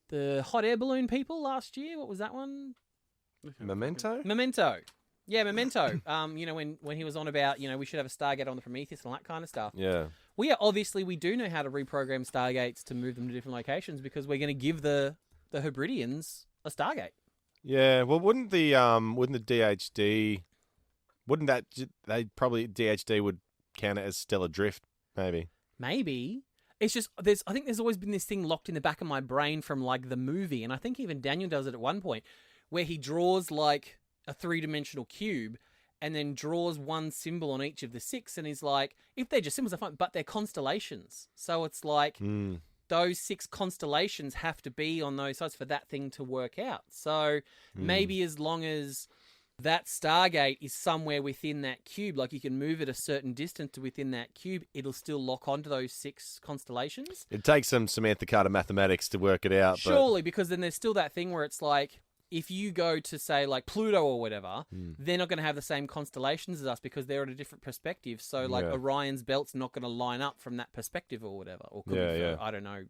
B: the hot air balloon people last year. What was that one?
C: Memento?
B: Memento. Yeah, Memento. When he was on about, we should have a Stargate on the Prometheus and all that kind of stuff.
C: Yeah.
B: Well, yeah, obviously we do know how to reprogram Stargates to move them to different locations because we're going to give the Hebrideans a Stargate.
C: Yeah. Well, wouldn't the DHD, DHD would count it as stellar drift, maybe?
B: Maybe. It's just, I think there's always been this thing locked in the back of my brain from like the movie, and I think even Daniel does it at one point, where he draws like a 3-dimensional cube and then draws one symbol on each of the 6, and he's like, if they're just symbols, they're fine, but they're constellations. So it's like, those 6 constellations have to be on those sides for that thing to work out. So maybe as long as that Stargate is somewhere within that cube, like you can move it a certain distance to within that cube, it'll still lock onto those 6 constellations.
C: It takes some Samantha Carter mathematics to work it out.
B: Surely, because then there's still that thing where it's like, if you go to, say, like Pluto or whatever, they're not going to have the same constellations as us because they're at a different perspective. So, like, Orion's belt's not going to line up from that perspective or whatever. Or could I don't know.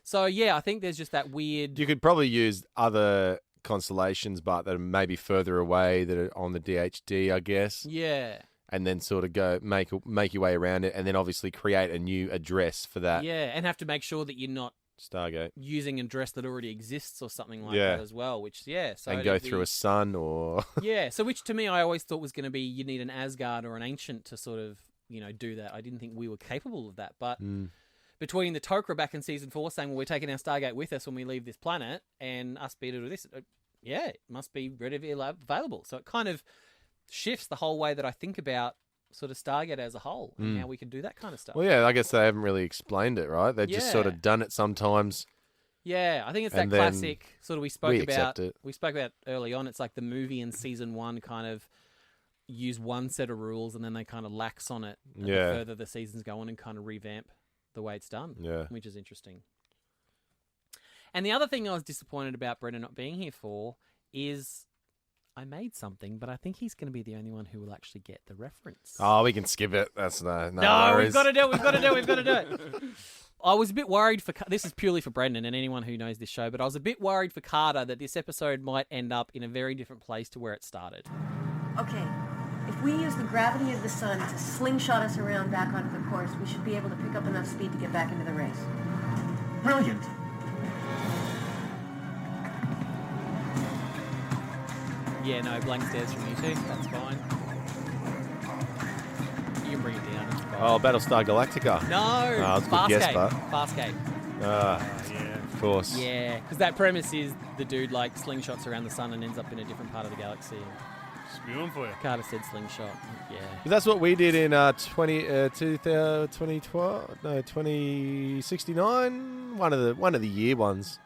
B: So, yeah, I think there's just that weird...
C: You could probably use other constellations, but that are maybe further away, that are on the DHD, I guess.
B: Yeah.
C: And then sort of go make your way around it, and then obviously create a new address for that.
B: Yeah, and have to make sure that you're not
C: Stargate
B: using an address that already exists or something like that as well, which so
C: and go through a sun or
B: so which to me I always thought was going to be you need an Asgard or an ancient to sort of do that. I didn't think we were capable of that, but between the Tok'ra back in season 4 saying, well, we're taking our Stargate with us when we leave this planet, and us being able to do this, it must be readily available. So it kind of shifts the whole way that I think about sort of Stargate as a whole and how we can do that kind of stuff.
C: Well, yeah, I guess they haven't really explained it, right? They've just sort of done it sometimes.
B: Yeah, I think it's that
C: And then
B: classic sort of we spoke
C: accept it.
B: about early on. It's like the movie in season 1 kind of use one set of rules and then they kind of lax on it the further the seasons go on and kind of revamp the way it's done, which is interesting. And the other thing I was disappointed about Brendan not being here for is I made something, but I think he's going to be the only one who will actually get the reference.
C: Oh, we can skip it. That's no
B: worries. We've got to do it. I was a bit worried for... This is purely for Brendan and anyone who knows this show, but I was a bit worried for Carter that this episode might end up in a very different place to where it started.
F: Okay, if we use the gravity of the sun to slingshot us around back onto the course, we should be able to pick up enough speed to get back into the race.
D: Brilliant.
B: Yeah, no, blank stares from you too. That's fine. You can bring it down. It's fine.
C: Oh, Battlestar Galactica.
B: No,
C: that's a good guess, but
B: Farscape.
C: Yeah, of course.
B: Yeah, because that premise is the dude like slingshots around the sun and ends up in a different part of the galaxy.
A: Spewing for you.
B: Carter said slingshot. Yeah.
C: But that's what we did in 2069. One of the year ones.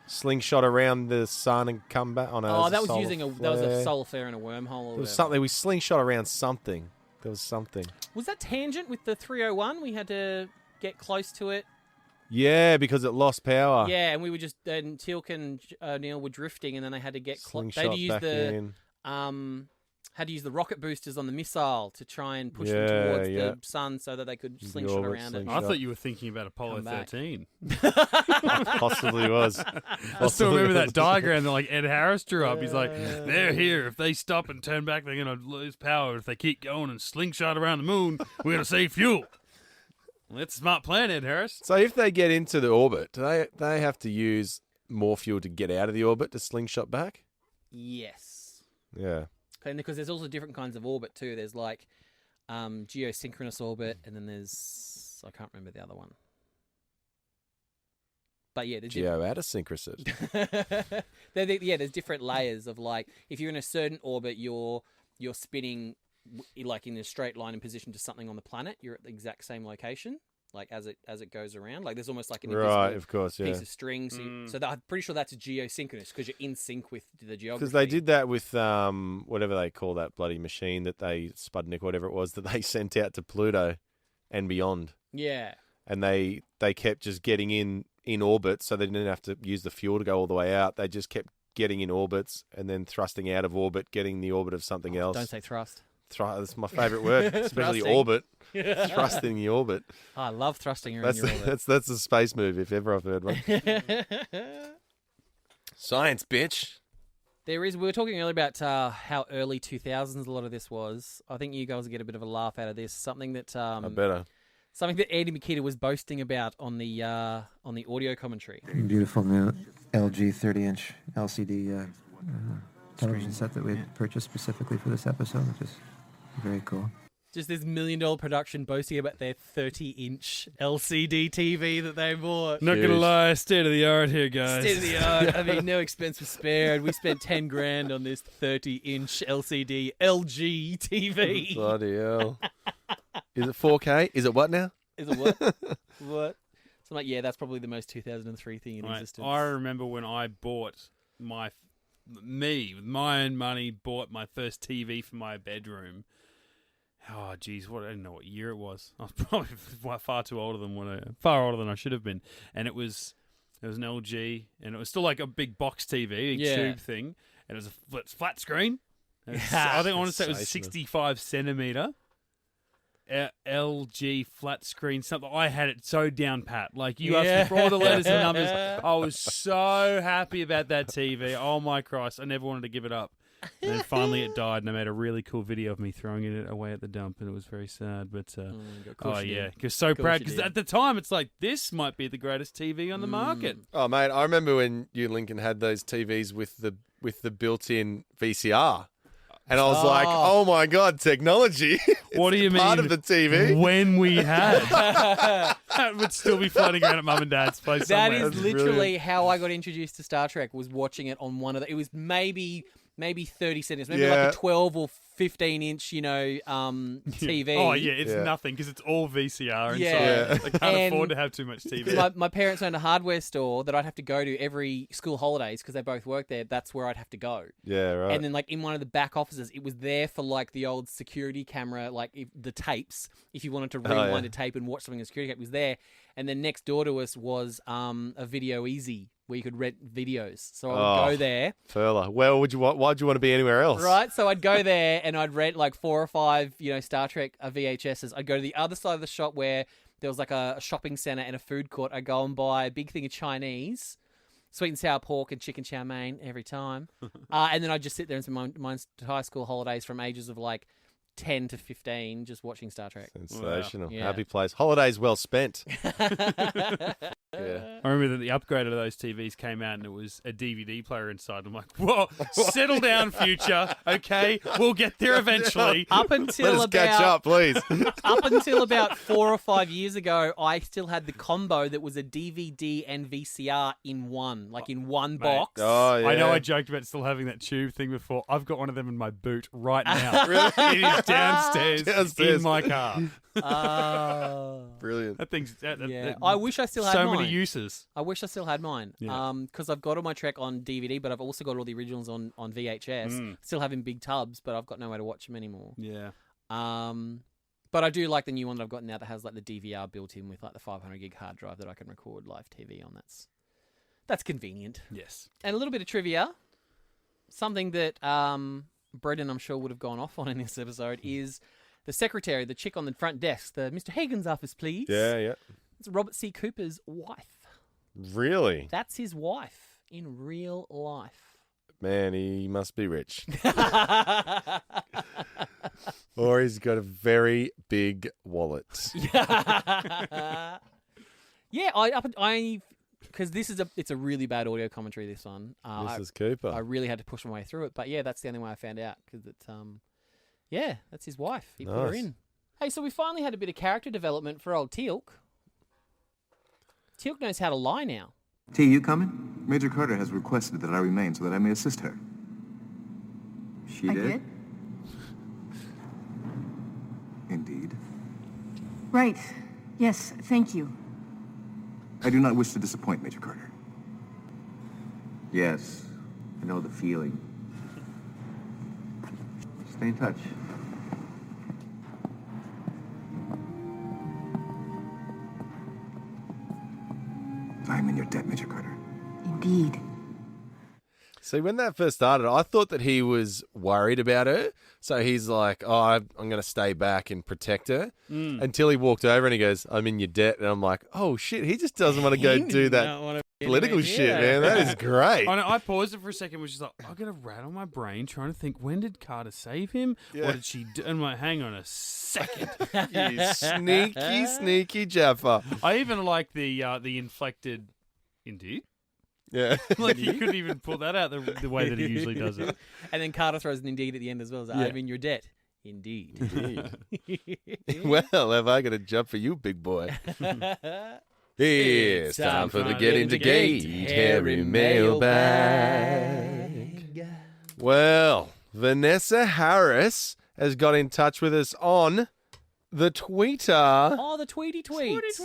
C: Slingshot around the sun and come back on a.
B: Oh, that was
C: solar
B: using
C: flare.
B: that was a solar flare and a wormhole. Or
C: There was something. We slingshot around something. There was something.
B: Was that Tangent with the 301? We had to get close to it.
C: Yeah, because it lost power.
B: Yeah, and we were just Teal'c and O'Neill were drifting, and then they had to get close. They
C: Slingshot
B: had to use
C: back in.
B: had to use the rocket boosters on the missile to try and push them towards the sun so that they could slingshot around it.
A: I thought you were thinking about Apollo 13.
C: Possibly was.
A: I still remember that diagram that like Ed Harris drew up. He's like, they're here. If they stop and turn back, they're going to lose power. If they keep going and slingshot around the moon, we're going to save fuel. Well, that's a smart plan, Ed Harris.
C: So if they get into the orbit, do they have to use more fuel to get out of the orbit to slingshot back?
B: Yes.
C: Yeah.
B: And because there's also different kinds of orbit too. There's like geosynchronous orbit, and then there's I can't remember the other one. But yeah, there's
C: geoadasynchronous.
B: there's different layers of like if you're in a certain orbit, you're spinning like in a straight line in position to something on the planet. You're at the exact same location. Like as it goes around, like there's almost like an invisible piece of string. So I'm pretty sure that's geosynchronous because you're in sync with the geography.
C: Because they did that with whatever they call that bloody machine that Sputnik, whatever it was, that they sent out to Pluto and beyond.
B: Yeah.
C: And they kept just getting in orbit, so they didn't have to use the fuel to go all the way out. They just kept getting in orbits and then thrusting out of orbit, getting the orbit of something else.
B: Don't say thrust.
C: That's my favourite word, especially orbit. Thrusting the orbit.
B: Oh, I love thrusting her in your orbit.
C: That's a space move if ever I've heard one. Science, bitch.
B: We were talking earlier about how early 2000s a lot of this was. I think you guys will get a bit of a laugh out of this. Something that
C: I better.
B: Something that Andy Makita was boasting about on the audio commentary.
G: Beautiful new LG 30-inch LCD television set that we had purchased specifically for this episode, which is very cool.
B: Just this $1 million production boasting about their 30-inch LCD TV that they bought.
A: Not gonna lie, state of the art here, guys.
B: State of the art. I mean, no expense was spared. We spent $10,000 on this 30-inch LCD LG TV.
C: Bloody hell! Is it 4K? Is it what now?
B: Is it what? What? So I'm like, yeah, that's probably the most 2003 thing in existence.
A: I remember when I bought with my own money, bought my first TV for my bedroom. Oh, geez, I don't know what year it was. I was probably far older than I should have been. And it was an LG, and it was still like a big box TV, tube thing, and it was a flat screen. I think I want to say it was 65 centimeter LG flat screen. Something I had it so down pat. Like you asked me for all the letters and numbers. I was so happy about that TV. Oh my Christ! I never wanted to give it up. And then finally it died, and I made a really cool video of me throwing it away at the dump, and it was very sad. But because so proud, because at the time it's like this might be the greatest TV on the market.
C: Oh mate, I remember when you and Lincoln had those TVs with the built-in VCR. And I was like, oh my God, technology.
A: What do you mean?
C: Part of the TV.
A: When we had. That would still be floating around at Mum and Dad's place
B: That
A: somewhere.
B: is literally how I got introduced to Star Trek, was watching it on one of it was maybe 30 centimeters, maybe like a 12 or 15-inch, TV.
A: Oh, yeah, it's nothing because it's all VCR inside.
B: Yeah.
A: I can't afford to have too much TV.
B: My parents owned a hardware store that I'd have to go to every school holidays because they both worked there. That's where I'd have to go.
C: Yeah, right.
B: And then, like, in one of the back offices, it was there for, like, the old security camera, like, the tapes. If you wanted to rewind a tape and watch something on a security tape, it was there. And then next door to us was a Video Easy, where you could rent videos. So I would go there.
C: Furler. Well, why'd you want to be anywhere else?
B: Right. So I'd go there and I'd rent like 4 or 5, Star Trek VHSs. I'd go to the other side of the shop where there was like a shopping center and a food court. I'd go and buy a big thing of Chinese, sweet and sour pork and chicken chow mein every time. And then I'd just sit there and spend my high school holidays from ages of like 10 to 15 just watching Star Trek.
C: Sensational.
B: Wow. Yeah.
C: Happy place. Holidays well spent.
A: I remember that the upgrade of those TVs came out and it was a DVD player inside. I'm like, whoa, settle down, future. Okay, we'll get there eventually.
B: Up until
C: Let us catch up, please.
B: Up until about 4 or 5 years ago, I still had the combo that was a DVD and VCR in one, like in one box.
C: Oh, yeah.
A: I know I joked about still having that tube thing before. I've got one of them in my boot right now. Really? It is downstairs in my car.
C: Brilliant.
A: That thing's...
B: I wish I still had
A: so
B: mine.
A: many uses.
B: I wish I still had mine.
A: Yeah.
B: Because I've got all my Trek on DVD, but I've also got all the originals on VHS. Still have in big tubs, but I've got no way to watch them anymore.
A: Yeah.
B: But I do like the new one that I've got now that has like the DVR built in with like the 500 gig hard drive that I can record live TV on. That's convenient.
A: Yes.
B: And a little bit of trivia. Something that Brendan, I'm sure, would have gone off on in this episode is the secretary, the chick on the front desk, the Mr. Hagen's office, please.
C: Yeah.
B: It's Robert C. Cooper's wife.
C: Really?
B: That's his wife in real life.
C: Man, he must be rich. Or he's got a very big wallet.
B: Yeah, I because it's a really bad audio commentary, this one.
C: Mrs. Cooper.
B: I really had to push my way through it, but yeah, that's the only way I found out because it's that's his wife. He put her in. Hey, so we finally had a bit of character development for old Teal'c. Teal'c knows how to lie now.
H: T, you coming? Major Carter has requested that I remain so that I may assist her. She did? Indeed.
F: Right. Yes, thank you.
H: I do not wish to disappoint, Major Carter. Yes, I know the feeling. Stay in touch. I'm in your debt, Major Carter.
F: Indeed.
C: See, when that first started, I thought that he was worried about her. So he's like, I'm going to stay back and protect her. Until he walked over and he goes, I'm in your debt. And I'm like, oh, shit, he just doesn't want to go do that political shit, man. That is great.
A: I paused it for a second, was just like, I got a rattle my brain trying to think, when did Carter save him?
C: Yeah.
A: What did she do? And I'm like, hang on a second.
C: You sneaky Jaffa.
A: I even like the inflected, indeed.
C: Yeah.
A: Like he couldn't even pull that out the way that he usually does it.
B: And then Carter throws an indeed at the end as well. I'm in your debt. Indeed.
C: Well, have I got a job for you, big boy? It's time for the Get Into Geek Harry Mailbag. Well, Vanessa Harris has got in touch with us on the tweeter
B: Oh, the tweety tweets.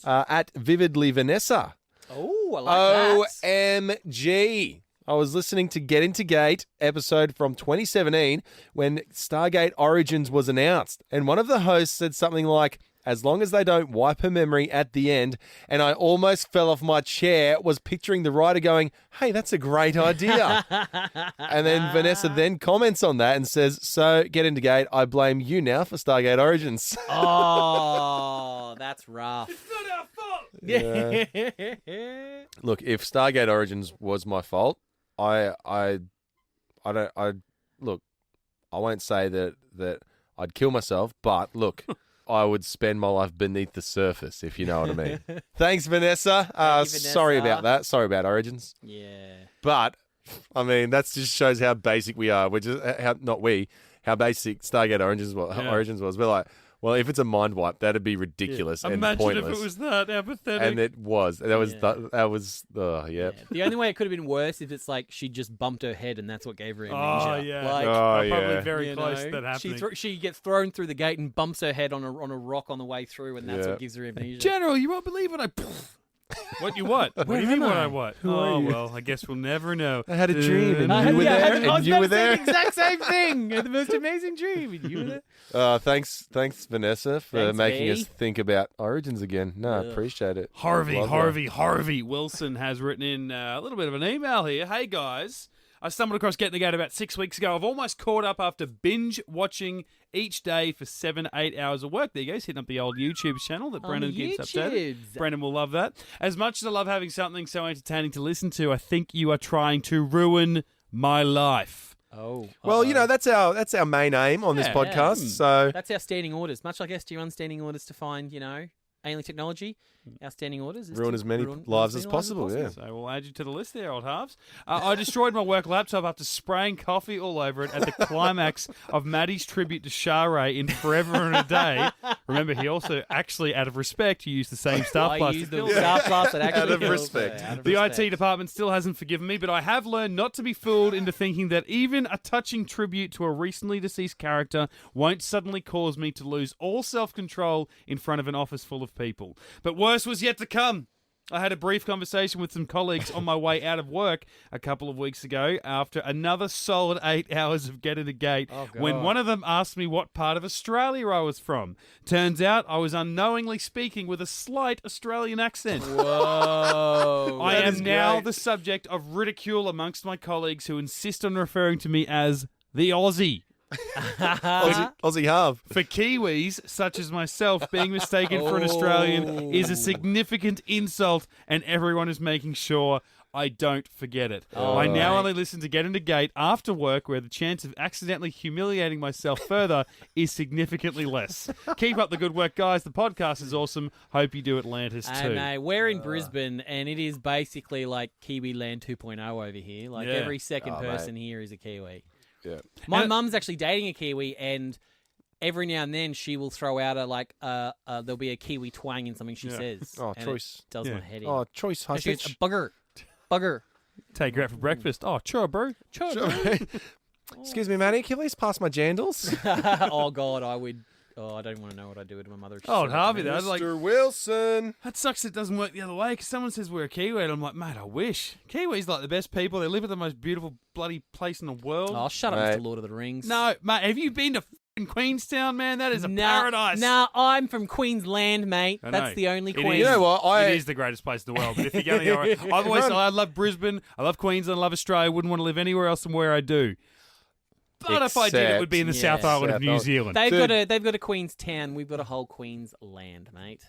C: at Vividly Vanessa.
B: Oh, I like that.
C: OMG. I was listening to Get Into Gate episode from 2017 when Stargate Origins was announced, and one of the hosts said something like, as long as they don't wipe her memory at the end, and I almost fell off my chair, was picturing the writer going, hey, that's a great idea. And then Vanessa then comments on that and says, so, Get Into Gate, I blame you now for Stargate Origins.
B: Oh, that's rough.
A: It's not our fault.
B: Yeah.
C: Look, if Stargate Origins was my fault, I won't say that I'd kill myself, but look, I would spend my life beneath the surface, if you know what I mean. Thanks, Vanessa.
B: Vanessa.
C: Sorry about that. Sorry about Origins.
B: Yeah.
C: But, I mean, that just shows how basic we are. We're just, how basic Stargate Origins was. We're like, well, if it's a mind wipe, that'd be ridiculous and
A: Imagine
C: pointless.
A: if it was that apathetic.
C: And it was. That was, yeah.
B: Yeah. The only way it could have been worse if it's like she just bumped her head and that's what gave her amnesia.
A: Oh, yeah.
B: Like,
A: Probably very
B: you
A: close
B: know,
A: to that happening.
B: she gets thrown through the gate and bumps her head on a rock on the way through, and that's what gives her amnesia.
A: General, you won't believe what I... What you what? What do you mean what I what?
C: are you?
A: Well, I guess we'll never know.
C: I had a dream and
B: I
C: you were there.
B: I
C: And
B: was
C: you
B: about
C: were
B: to say
C: there.
B: the exact same thing. The most amazing dream. And you were there.
C: Thanks, Vanessa, for
B: Thanks,
C: making
B: V.
C: us think about Origins again. No, I appreciate it.
A: Harvey Wilson has written in a little bit of an email here. Hey, guys. I stumbled across Get Into Gate about 6 weeks ago. I've almost caught up after binge watching each day for 7-8 hours of work. There you go. He's hitting up the old YouTube channel that Brendan keeps updated. Brendan will love that. As much as I love having something so entertaining to listen to, I think you are trying to ruin my life.
B: Oh.
C: Well, you know, that's our main aim on this podcast. So
B: That's our standing orders. Much like SG-1 standing orders to find, alien technology, our standing orders is
C: ruin
B: to
C: as many
B: ruin
C: lives
B: as
C: as
B: many
C: possible, yeah.
A: So we'll add you to the list there, old halves. I destroyed my work laptop after spraying coffee all over it at the climax of Maddie's tribute to Shara in Forever and a Day. Remember, he also actually, out of respect, he used the same staff
B: I
A: class.
B: used the staff class that actually
C: Out of
B: kills
C: respect.
B: her, out of
A: The
B: respect.
A: IT department still hasn't forgiven me, but I have learned not to be fooled into thinking that even a touching tribute to a recently deceased character won't suddenly cause me to lose all self-control in front of an office full of people. But worse was yet to come. I had a brief conversation with some colleagues on my way out of work a couple of weeks ago after another solid 8 hours of Get Into Gate when one of them asked me what part of Australia I was from. Turns out I was unknowingly speaking with a slight Australian accent.
B: Whoa.
A: I am now
C: great.
A: the subject of ridicule amongst my colleagues who insist on referring to me as the Aussie.
C: Aussie half.
A: For Kiwis, such as myself, being mistaken for an Australian is a significant insult, and everyone is making sure I don't forget it. I now only listen to Get Into Gate after work, where the chance of accidentally humiliating myself further is significantly less. Keep up the good work, guys. The podcast is awesome. Hope you do Atlantis too.
B: And we're in Brisbane, and it is basically like Kiwi Land 2.0 over here. Like every second person here is a Kiwi.
C: Yeah.
B: My mum's actually dating a Kiwi, and every now and then she will throw out there'll be a Kiwi twang in something she says.
C: Oh,
B: and
C: choice.
B: It does my head in.
C: Oh, choice high
B: And she goes,
C: pitch.
B: bugger.
A: Take her out for breakfast. Oh, sure, bro.
C: Excuse me, Matty, can you please pass my jandals?
B: Oh, God, I would. Oh, I don't want to know what I do to my mother.
A: Oh, Harvey, though. Like,
C: Mr. Wilson.
A: that sucks it doesn't work the other way, because someone says we're a Kiwi, and I'm like, mate, I wish. Kiwis like the best people. They live at the most beautiful bloody place in the world.
B: Oh, shut up,
C: Mate.
B: Mr. Lord of the Rings.
A: No, mate, have you been to f***ing Queenstown, man? That is a paradise.
B: Nah, I'm from Queensland, mate.
A: I
B: That's
A: know.
B: the only
A: It
B: Queen.
A: is.
C: You know what?
A: It is the greatest place in the world. But if you're going to go, I love Brisbane, I love Queensland, I love Australia. I wouldn't want to live anywhere else than where I do. But if I did, it would be in the
B: Except-
A: South Island of
C: South
A: New
C: Island.
A: Zealand.
B: They've got a Queenstown. We've got a whole Queensland, mate.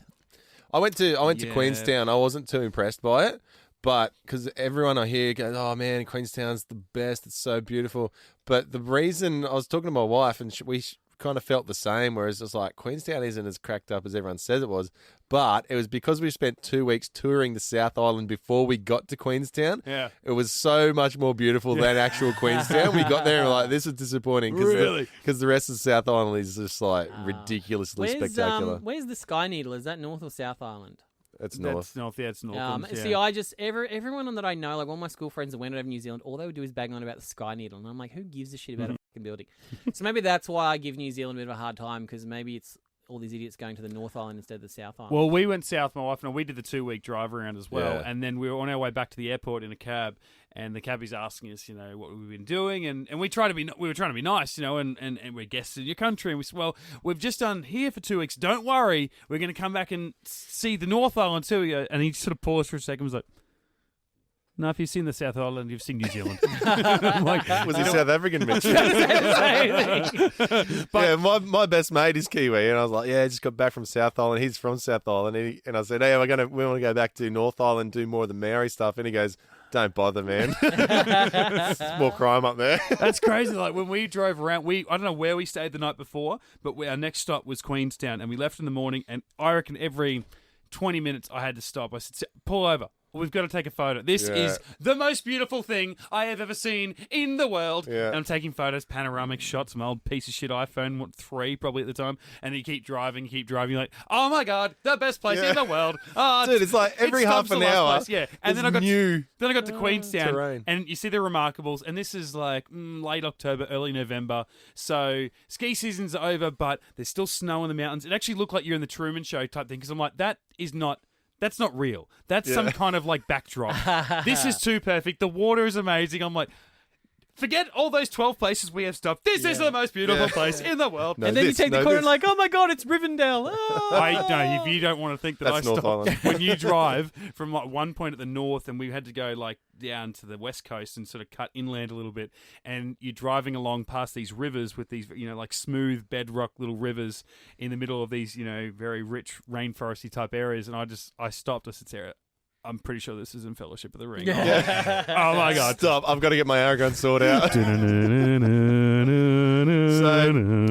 C: I went to
A: Yeah.
C: Queenstown. I wasn't too impressed by it, but because everyone I hear goes, "Oh man, Queenstown's the best. It's so beautiful." But the reason I was talking to my wife, and we kind of felt the same, whereas it's like Queenstown isn't as cracked up as everyone says it was, but it was because we spent 2 weeks touring the South Island before we got to Queenstown.
A: Yeah.
C: It was so much more beautiful than actual Queenstown. We got there and we're like, this is disappointing because the rest of the South Island is just like ridiculously spectacular.
B: Where's the Sky Needle? Is that North or South Island?
C: It's north.
A: That's north, yeah, it's north.
B: See, I just everyone that I know, like all my school friends that went over New Zealand, all they would do is bang on about the Sky Needle, and I'm like, who gives a shit about a fucking building? So maybe that's why I give New Zealand a bit of a hard time, because maybe it's all these idiots going to the North Island instead of the South Island.
A: Well, we went south, my wife and I. We did the 2-week drive around as well.
C: Yeah.
A: And then we were on our way back to the airport in a cab. And the cabbie's asking us, what we've been doing. And we were trying to be nice, and we're guests in your country. And we said, well, we've just done here for 2 weeks. Don't worry. We're going to come back and see the North Island too. And he sort of paused for a second and was like, no, if you've seen the South Island, you've seen New Zealand. I'm like,
C: Was he South African, Mitch?
A: But-
C: yeah, my best mate is Kiwi, and I was like, yeah, I just got back from South Island. He's from South Island, and I said, hey, we want to go back to North Island, do more of the Maori stuff, and he goes, don't bother, man. It's more crime up there.
A: That's crazy. Like when we drove around, I don't know where we stayed the night before, but our next stop was Queenstown, and we left in the morning. And I reckon every 20 minutes I had to stop. I said, pull over. We've got to take a photo. This is the most beautiful thing I have ever seen in the world.
C: Yeah.
A: And I'm taking photos, panoramic shots, my old piece of shit iPhone, 3 probably at the time. And you keep driving. You're like, oh my God, the best place in the world. Oh,
C: Dude, it's like every half an hour.
A: Place. Yeah. And then I got to Queenstown,
C: terrain.
A: and you see the Remarkables, and this is like late October, early November. So ski season's over, but there's still snow in the mountains. It actually looked like you're in the Truman Show type thing, because I'm like, that's not real. That's some kind of like backdrop. This is too perfect. The water is amazing. I'm like, forget all those 12 places we have stopped. This is the most beautiful place in the world.
C: No,
B: and then you take the corner and like, oh my God, it's Rivendell.
A: No, if you don't want to think that
C: That's
A: I
C: North
A: stopped.
C: Island.
A: When you drive from like one point at the north, and we had to go like down to the west coast and sort of cut inland a little bit, and you're driving along past these rivers with these, like smooth bedrock little rivers in the middle of these, very rich rainforesty type areas. And I stopped. I said, Sarah, I'm pretty sure this is in Fellowship of the Ring.
C: Yeah.
A: Oh my God.
C: Stop. I've got to get my Aragon sword out. So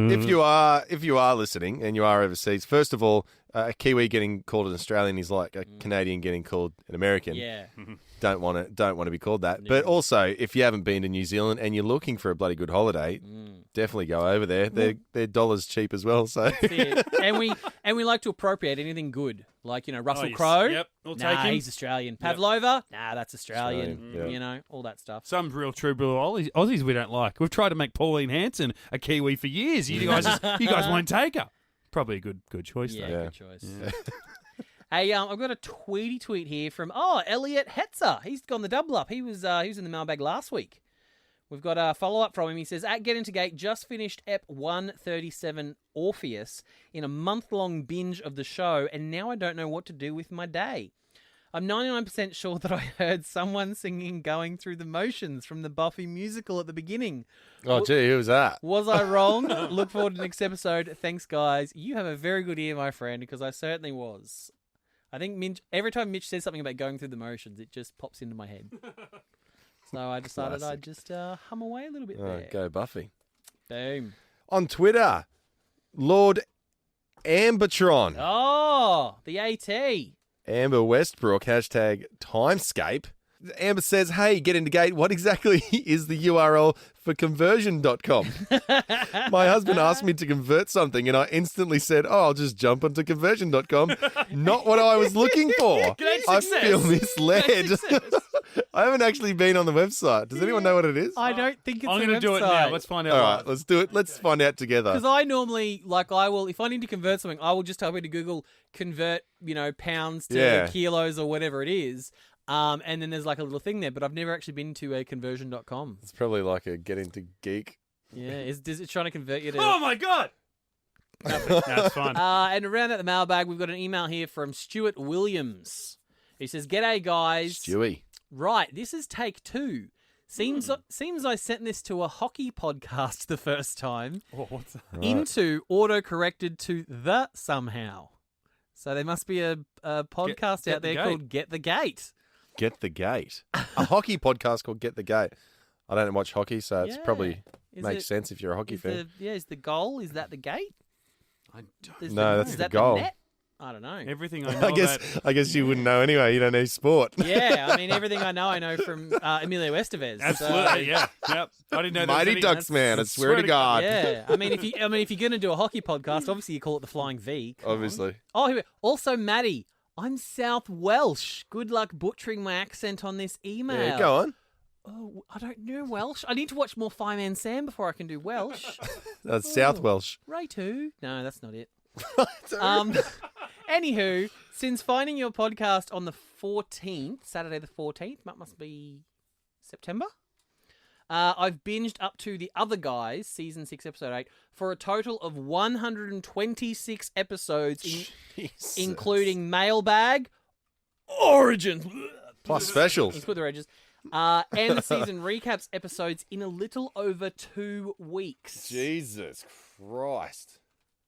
C: if you are listening and you are overseas, first of all, a Kiwi getting called an Australian is like a Canadian getting called an American.
B: Yeah.
C: Don't want to be called that. But also, if you haven't been to New Zealand and you're looking for a bloody good holiday, definitely go over there. They're dollars cheap as well. So
B: and we like to appropriate anything good, like Russell
A: yes.
B: Crowe.
A: Yep, we'll take him.
B: He's Australian. Pavlova. Nah, that's Australian.
C: Australian,
B: All that stuff.
A: Some real true blue Aussies we don't like. We've tried to make Pauline Hanson a Kiwi for years. You guys won't take her. Probably a good choice though.
B: Good choice. Yeah. Hey, I've got a tweet here from Elliot Hetzer. He's gone the double up. He was in the mailbag last week. We've got a follow up from him. He says, at Get Into Geek, just finished Ep 137 Orpheus in a month-long binge of the show, and now I don't know what to do with my day. I'm 99% sure that I heard someone singing Going Through the Motions from the Buffy musical at the beginning.
C: oh, gee, who was that?
B: Was I wrong? Look forward to the next episode. Thanks, guys. You have a very good ear, my friend, because I certainly was. I think every time Mitch says something about going through the motions, it just pops into my head. So I decided I'd just hum away a little bit there.
C: Go Buffy.
B: Boom.
C: On Twitter, Lord Ambertron.
B: Oh, the AT.
C: Amber Westbrook, hashtag Timescape. Amber says, hey, Get Into Gate, what exactly is the URL for conversion.com? My husband asked me to convert something and I instantly said, I'll just jump onto conversion.com. Not what I was looking for. I feel misled. I haven't actually been on the website. Does anyone know what it is?
B: I don't think it's
A: I'm
B: going to
A: do it now. Let's find out.
C: All right, let's do it. Let's find out together.
B: Because I normally, if I need to convert something, I will just type into Google, convert, pounds to kilos or whatever it is. And then there's like a little thing there, but I've never actually been to a conversion.com.
C: It's probably like a Get Into Geek.
B: Yeah, is it trying to convert you to...
A: Oh my God! Nothing. That's fine.
B: And around at the mailbag, we've got an email here from Stuart Williams. He says, G'day, guys.
C: Stewie.
B: Right, this is take 2. Seems I sent this to a hockey podcast the first time.
A: Oh, what's that?
C: Right.
B: Into auto-corrected to the somehow. So there must be a podcast
A: Get
B: out there
A: the
B: called Get the Gate.
C: Get the Gate. A hockey podcast called Get the Gate. I don't watch hockey, so it's probably makes sense if you're a hockey fan.
B: Is the goal, is that the gate?
A: I don't
C: That's
B: is
C: the
B: that
C: goal.
B: The net? I don't know.
A: Everything I know
C: I guess you wouldn't know anyway. You don't know sport.
B: Yeah, I mean, everything I know from Emilio Estevez.
A: Absolutely, yeah. Yep. I didn't know there was
C: Mighty
A: any-
C: Ducks, man. I swear to God.
B: Yeah, I mean, if you're going to do a hockey podcast, obviously you call it the Flying V. Come on.
C: Obviously.
B: Oh, here, also, Maddie, I'm South Welsh. Good luck butchering my accent on this email.
C: Yeah, go on.
B: Oh, I don't know Welsh. I need to watch more Fireman Sam before I can do Welsh.
C: That's South Welsh.
B: Ray too. No, that's not it. Anywho, since finding your podcast on the 14th, Saturday the 14th, that must be September, I've binged up to The Other Guys, Season 6, Episode 8, for a total of 126 episodes, including Mailbag, Origins,
C: plus specials.
B: Put the edges. And the season recaps episodes in a little over 2 weeks.
C: Jesus Christ.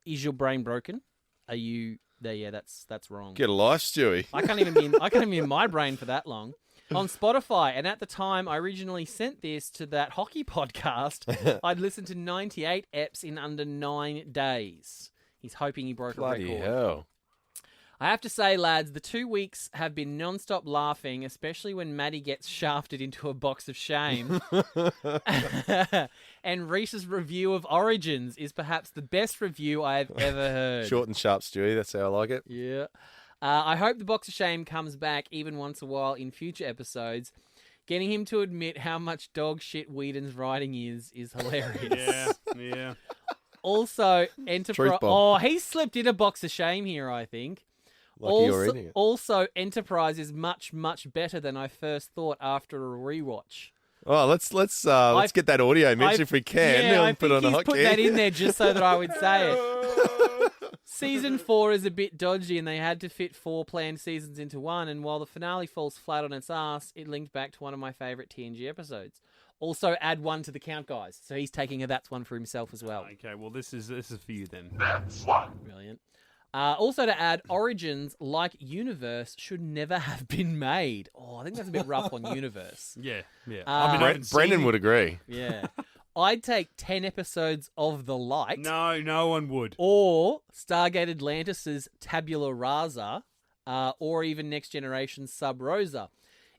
B: Is your brain broken? Are you there? Yeah, that's wrong.
C: Get a life, Stewie.
B: I can't even be in my brain for that long. On Spotify, and at the time I originally sent this to that hockey podcast, I'd listened to 98 eps in under 9 days. He's hoping he broke a record.
C: Bloody hell.
B: I have to say, lads, the 2 weeks have been non-stop laughing, especially when Maddie gets shafted into a box of shame. And Rhys's review of Origins is perhaps the best review I have ever heard.
C: Short and sharp, Stewie. That's how I like it.
B: Yeah. I hope the box of shame comes back even once a while in future episodes. Getting him to admit how much dog shit Whedon's writing is hilarious.
A: Yeah.
B: Also,
C: Truth bomb.
B: he slipped in a box of shame here, I think.
C: Lucky you're eating it.
B: Also, Enterprise is much, much better than I first thought after a rewatch.
C: Oh, let's get that audio, Mitch, if we can.
B: Yeah, I
C: put
B: think
C: on a
B: he's
C: hotkey.
B: put that in there just so that I would say it. Season 4 is a bit dodgy, and they had to fit 4 planned seasons into one. And while the finale falls flat on its ass, it linked back to one of my favourite TNG episodes. Also, add 1 to the count, guys. So he's taking a that's one for himself as well.
A: Okay, well, this is for you then.
I: That's one.
B: Brilliant. Also to add, Origins, like Universe, should never have been made. Oh, I think that's a bit rough on Universe.
A: Yeah.
C: Brendan would agree.
B: Yeah. I'd take 10 episodes of The Light.
A: No one would.
B: Or Stargate Atlantis' Tabula Rasa, or even Next Generation's Sub Rosa.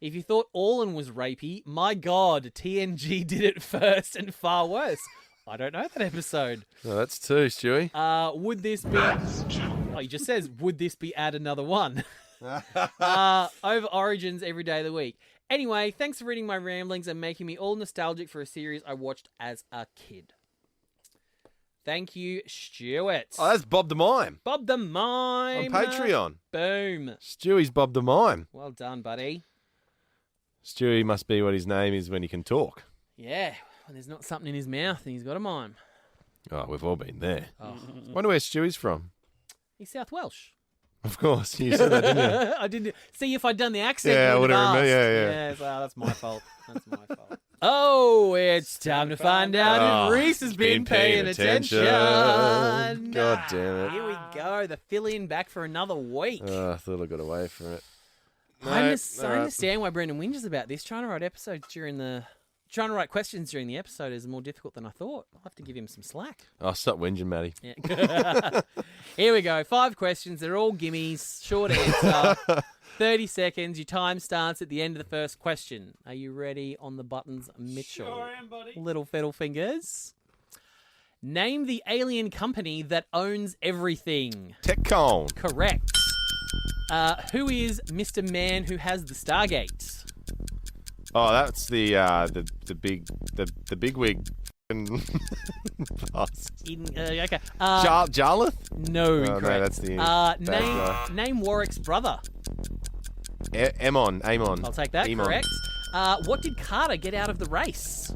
B: If you thought Orlan was rapey, my God, TNG did it first and far worse. I don't know that episode.
C: No, that's 2, Stewie.
B: Would this be... Oh, he just says, would this be add another one? Over Origins every day of the week. Anyway, thanks for reading my ramblings and making me all nostalgic for a series I watched as a kid. Thank you, Stuart.
C: Oh, that's Bob the Mime.
B: Bob the Mime.
C: On Patreon.
B: Boom.
C: Stewie's Bob the Mime.
B: Well done, buddy.
C: Stewie must be what his name is when he can talk.
B: Yeah, when there's not something in his mouth and he's got a mime.
C: Oh, we've all been there.
B: Oh.
C: Wonder where Stewie's from.
B: He's South Welsh.
C: Of course, you said that, didn't you?
B: I didn't see if I'd done the accent.
C: Yeah, I would have remembered. Yeah.
B: Yeah, so that's my fault. That's my fault. Oh, it's time to find out if Rhys has been paying attention.
C: God damn it.
B: Here we go. The fill-in back for another week.
C: Oh, I thought I got away from it.
B: I understand why Brendan whinges about this. Trying to write questions during the episode is more difficult than I thought. I'll have to give him some slack.
C: Oh, stop whinging, Matty.
B: Yeah. Here we go. 5 questions. They're all gimmies. Short answer. 30 seconds. Your time starts at the end of the first question. Are you ready on the buttons, Mitchell?
A: Sure am, buddy.
B: Little fiddle fingers. Name the alien company that owns everything.
C: TechCon.
B: Correct. Who is Mr. Man who has the Stargate?
C: Oh, that's the big wig.
B: Okay.
C: Jarlath?
B: No,
C: incorrect. No, that's the
B: name Warwick's brother.
C: Amon.
B: I'll take that.
C: Amon.
B: Correct. What did Carter get out of the race?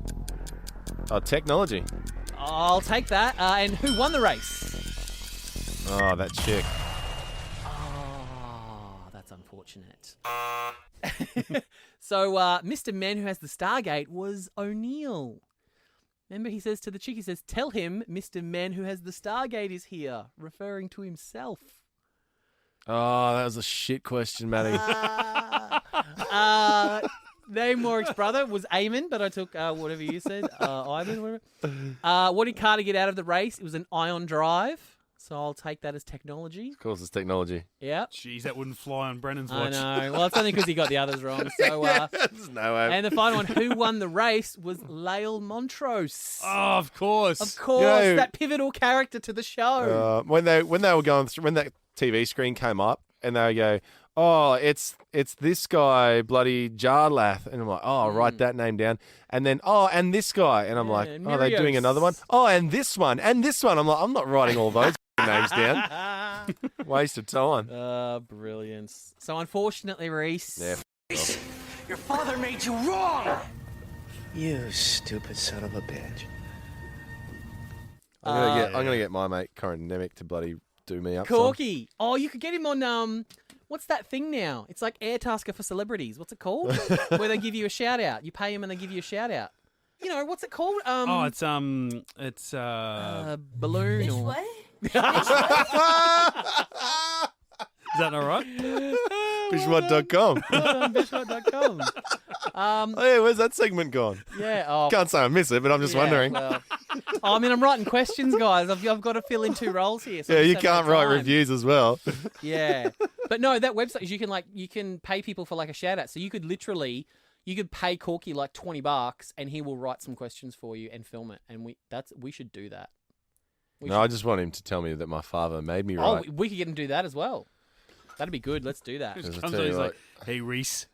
C: Oh, technology.
B: I'll take that. And who won the race?
C: Oh, that chick.
B: Oh, that's unfortunate. So, Mr. Man who has the Stargate was O'Neill. Remember, he says to the chick, he says, tell him Mr. Man who has the Stargate is here, referring to himself.
C: Oh, that was a shit question, Matty.
B: Name Warwick's brother was Eamon, but I took whatever you said, Ivan, whatever. What did Carter get out of the race? It was an ion drive. So I'll take that as technology.
C: Of course, it's technology.
B: Yeah.
A: Jeez, that wouldn't fly on Brennan's watch.
B: I know. Well, it's only because he got the others wrong. So,
C: There's no way.
B: And the final one, who won the race, was Lael Montrose.
A: Oh, of course.
B: Of course, that pivotal character to the show.
C: When they were going through, when that TV screen came up, and they go, oh, it's this guy, bloody Jarlath. And I'm like, oh, I'll write that name down. And then, oh, and this guy. And I'm like, oh, they're doing another one? Oh, and this one. And this one. I'm like, I'm not writing all those the names down. Waste of time.
B: Brilliance. So unfortunately, Rhys.
C: Yeah.
I: Your father made you wrong!
J: You stupid son of a bitch.
C: I'm gonna get my mate Corin Nemec to bloody do me up.
B: Corky. Oh, you could get him on what's that thing now? It's like Airtasker for celebrities. What's it called? Where they give you a shout out. You pay them and they give you a shout out. You know, what's it called?
A: it's
B: balloon or
F: What?
A: Is that not right?
C: Fishwhat.com.
B: Fishwhat.com.
C: Oh, yeah, where's that segment gone?
B: Yeah. Oh,
C: Can't say I miss it, but I'm just wondering.
B: Well, I mean, I'm writing questions, guys. I've got to fill in 2 roles here. So
C: Yeah,
B: I
C: you
B: just haven't
C: can't
B: had
C: write
B: time.
C: reviews as well.
B: Yeah. But no, that website is you can pay people for like a shout out. So you could pay Corky like $20 and he will write some questions for you and film it. And we should do that.
C: I just want him to tell me that my father made me right.
B: Oh, we could get him to do that as well. That'd be good. Let's do that.
A: Just comes on, he's like, "Hey Rhys,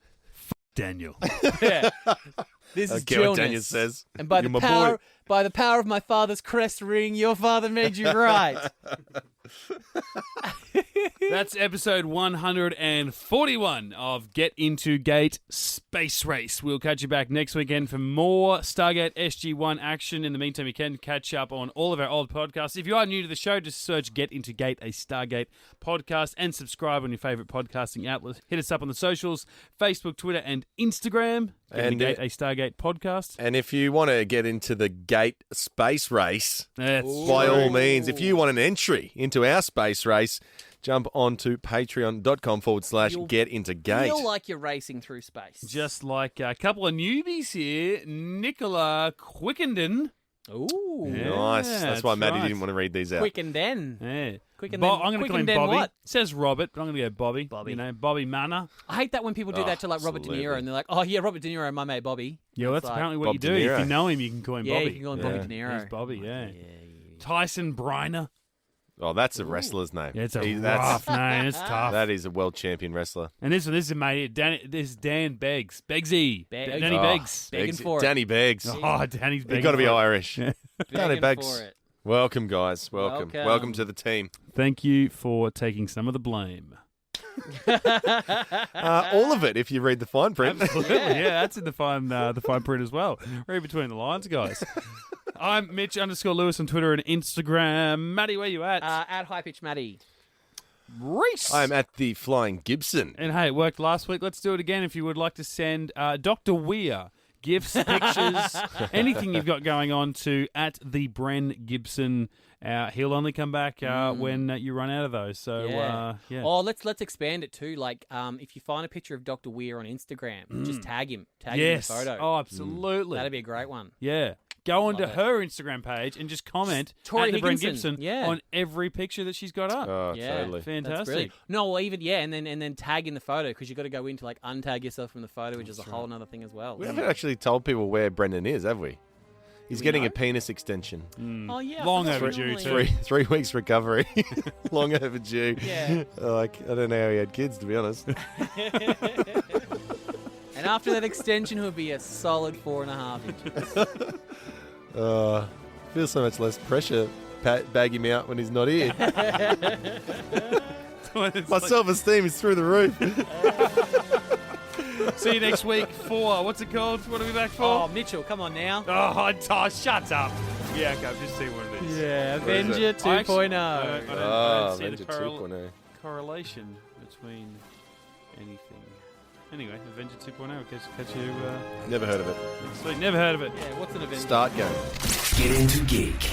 A: Daniel."
B: Yeah. This is
C: care what Daniel
B: Jonas.
C: says.
B: And by
C: You're my
B: by the power of my father's crest ring, your father made you right.
A: That's episode 141 of Get Into Gate Space Race. We'll catch you back next weekend for more Stargate SG-1 action. In the meantime, you can catch up on all of our old podcasts. If you are new to the show, just search Get Into Gate, a Stargate podcast, and subscribe on your favourite podcasting outlet. Hit us up on the socials, Facebook, Twitter, and Instagram. Get Into Gate, a Stargate podcast.
C: And if you want to get into the Gate Space Race,
A: That's
C: by
A: true.
C: all means, if you want an entry into our space race, jump onto patreon.com/Get Into Gate.
B: Feel like you're racing through space.
A: Just like a couple of newbies here, Nicola Quickenden.
B: Ooh.
C: Nice. That's why Maddie didn't want to read these out.
B: Quick and then.
A: Yeah.
B: Quick and
A: I'm going to call him Bobby.
B: What?
A: It says Robert, but I'm going to go Bobby.
B: Bobby.
A: You know, Bobby Manor.
B: I hate that when people do that to like Robert De
C: absolutely.
B: Niro and they're like, oh yeah, Robert De Niro, my mate Bobby.
A: Yeah, well, that's
B: like,
A: apparently what
C: Bob
A: you
C: De
A: do.
C: Niro.
A: If you know him, you can call him
B: Yeah,
A: Bobby.
B: you can call him Bobby De Niro.
A: He's Bobby, yeah.
B: Yeah.
A: Tyson Briner.
C: Oh, that's a wrestler's name.
A: Yeah, it's a
C: That's-
A: rough name. It's tough.
C: That is a world champion wrestler.
A: And this is mate. This is Dan Beggs. Beggsy.
B: Beggs.
A: Danny
B: Oh.
A: Beggs.
B: Begging for it.
C: Danny Beggs.
A: Oh, Danny's begging
C: You've got to be
A: for it.
C: Irish. Danny
B: Begging
C: Beggs.
B: for it.
C: Welcome, guys. Welcome.
B: Welcome.
C: Welcome to the team.
A: Thank you for taking some of the blame.
C: All of it, if you read the fine print.
A: Absolutely, yeah, that's in the fine print as well. Read between the lines, guys. I'm Mitch_Lewis on Twitter and Instagram. Maddie, where you at?
B: At High Pitch Maddie.
A: Rhys.
C: I'm at the Flying Gibson.
A: And hey, it worked last week. Let's do it again. If you would like to send Dr. Weir gifts, pictures, anything you've got going on to at the Bren Gibson. He'll only come back when you run out of those. So yeah.
B: Oh, let's expand it too. Like, if you find a picture of Dr. Weir on Instagram, just tag him. Tag him in the photo.
A: Oh, absolutely.
B: That'd be a great one.
A: Yeah. Go onto
B: Love it.
A: her Instagram page and just comment
B: Tori
A: at the Bren
B: Higginson.
A: Gibson
B: Yeah.
A: on every picture that she's got up.
C: Oh,
B: Yeah.
C: totally.
A: Fantastic.
B: That's brilliant. No, well, even and then tag in the photo because you got to go in to like untag yourself from the photo, which is a whole other thing as well.
C: We haven't actually told people where Brendan is, have we? He's
B: we
C: getting
B: know?
C: a penis extension.
B: Oh yeah, I
A: Long
B: forgot
A: overdue,
B: normally-
A: too.
C: 3 weeks recovery. Long overdue.
B: Yeah.
C: Like, I don't know how he had kids, to be honest.
B: And after that extension, he'll be a solid 4.5 inches.
C: Feels so much less pressure bag him out when he's not here. My self-esteem is through the roof.
A: See you next week for, what's it called? What are we back for?
B: Oh, Mitchell, come on now.
A: Shut up. Yeah, okay, I've just seen what it is.
B: Yeah,
C: What is
B: Avenger
C: it?
B: 2.0.
A: I don't see
C: Avenger
A: the
C: 2.0.
A: correlation between anything. Anyway, Avenger 2.0. Catch you
C: Never heard of it.
A: next week. Never heard of it.
B: Yeah, what's an Avenger?
C: Start game.
I: Get Into Geek.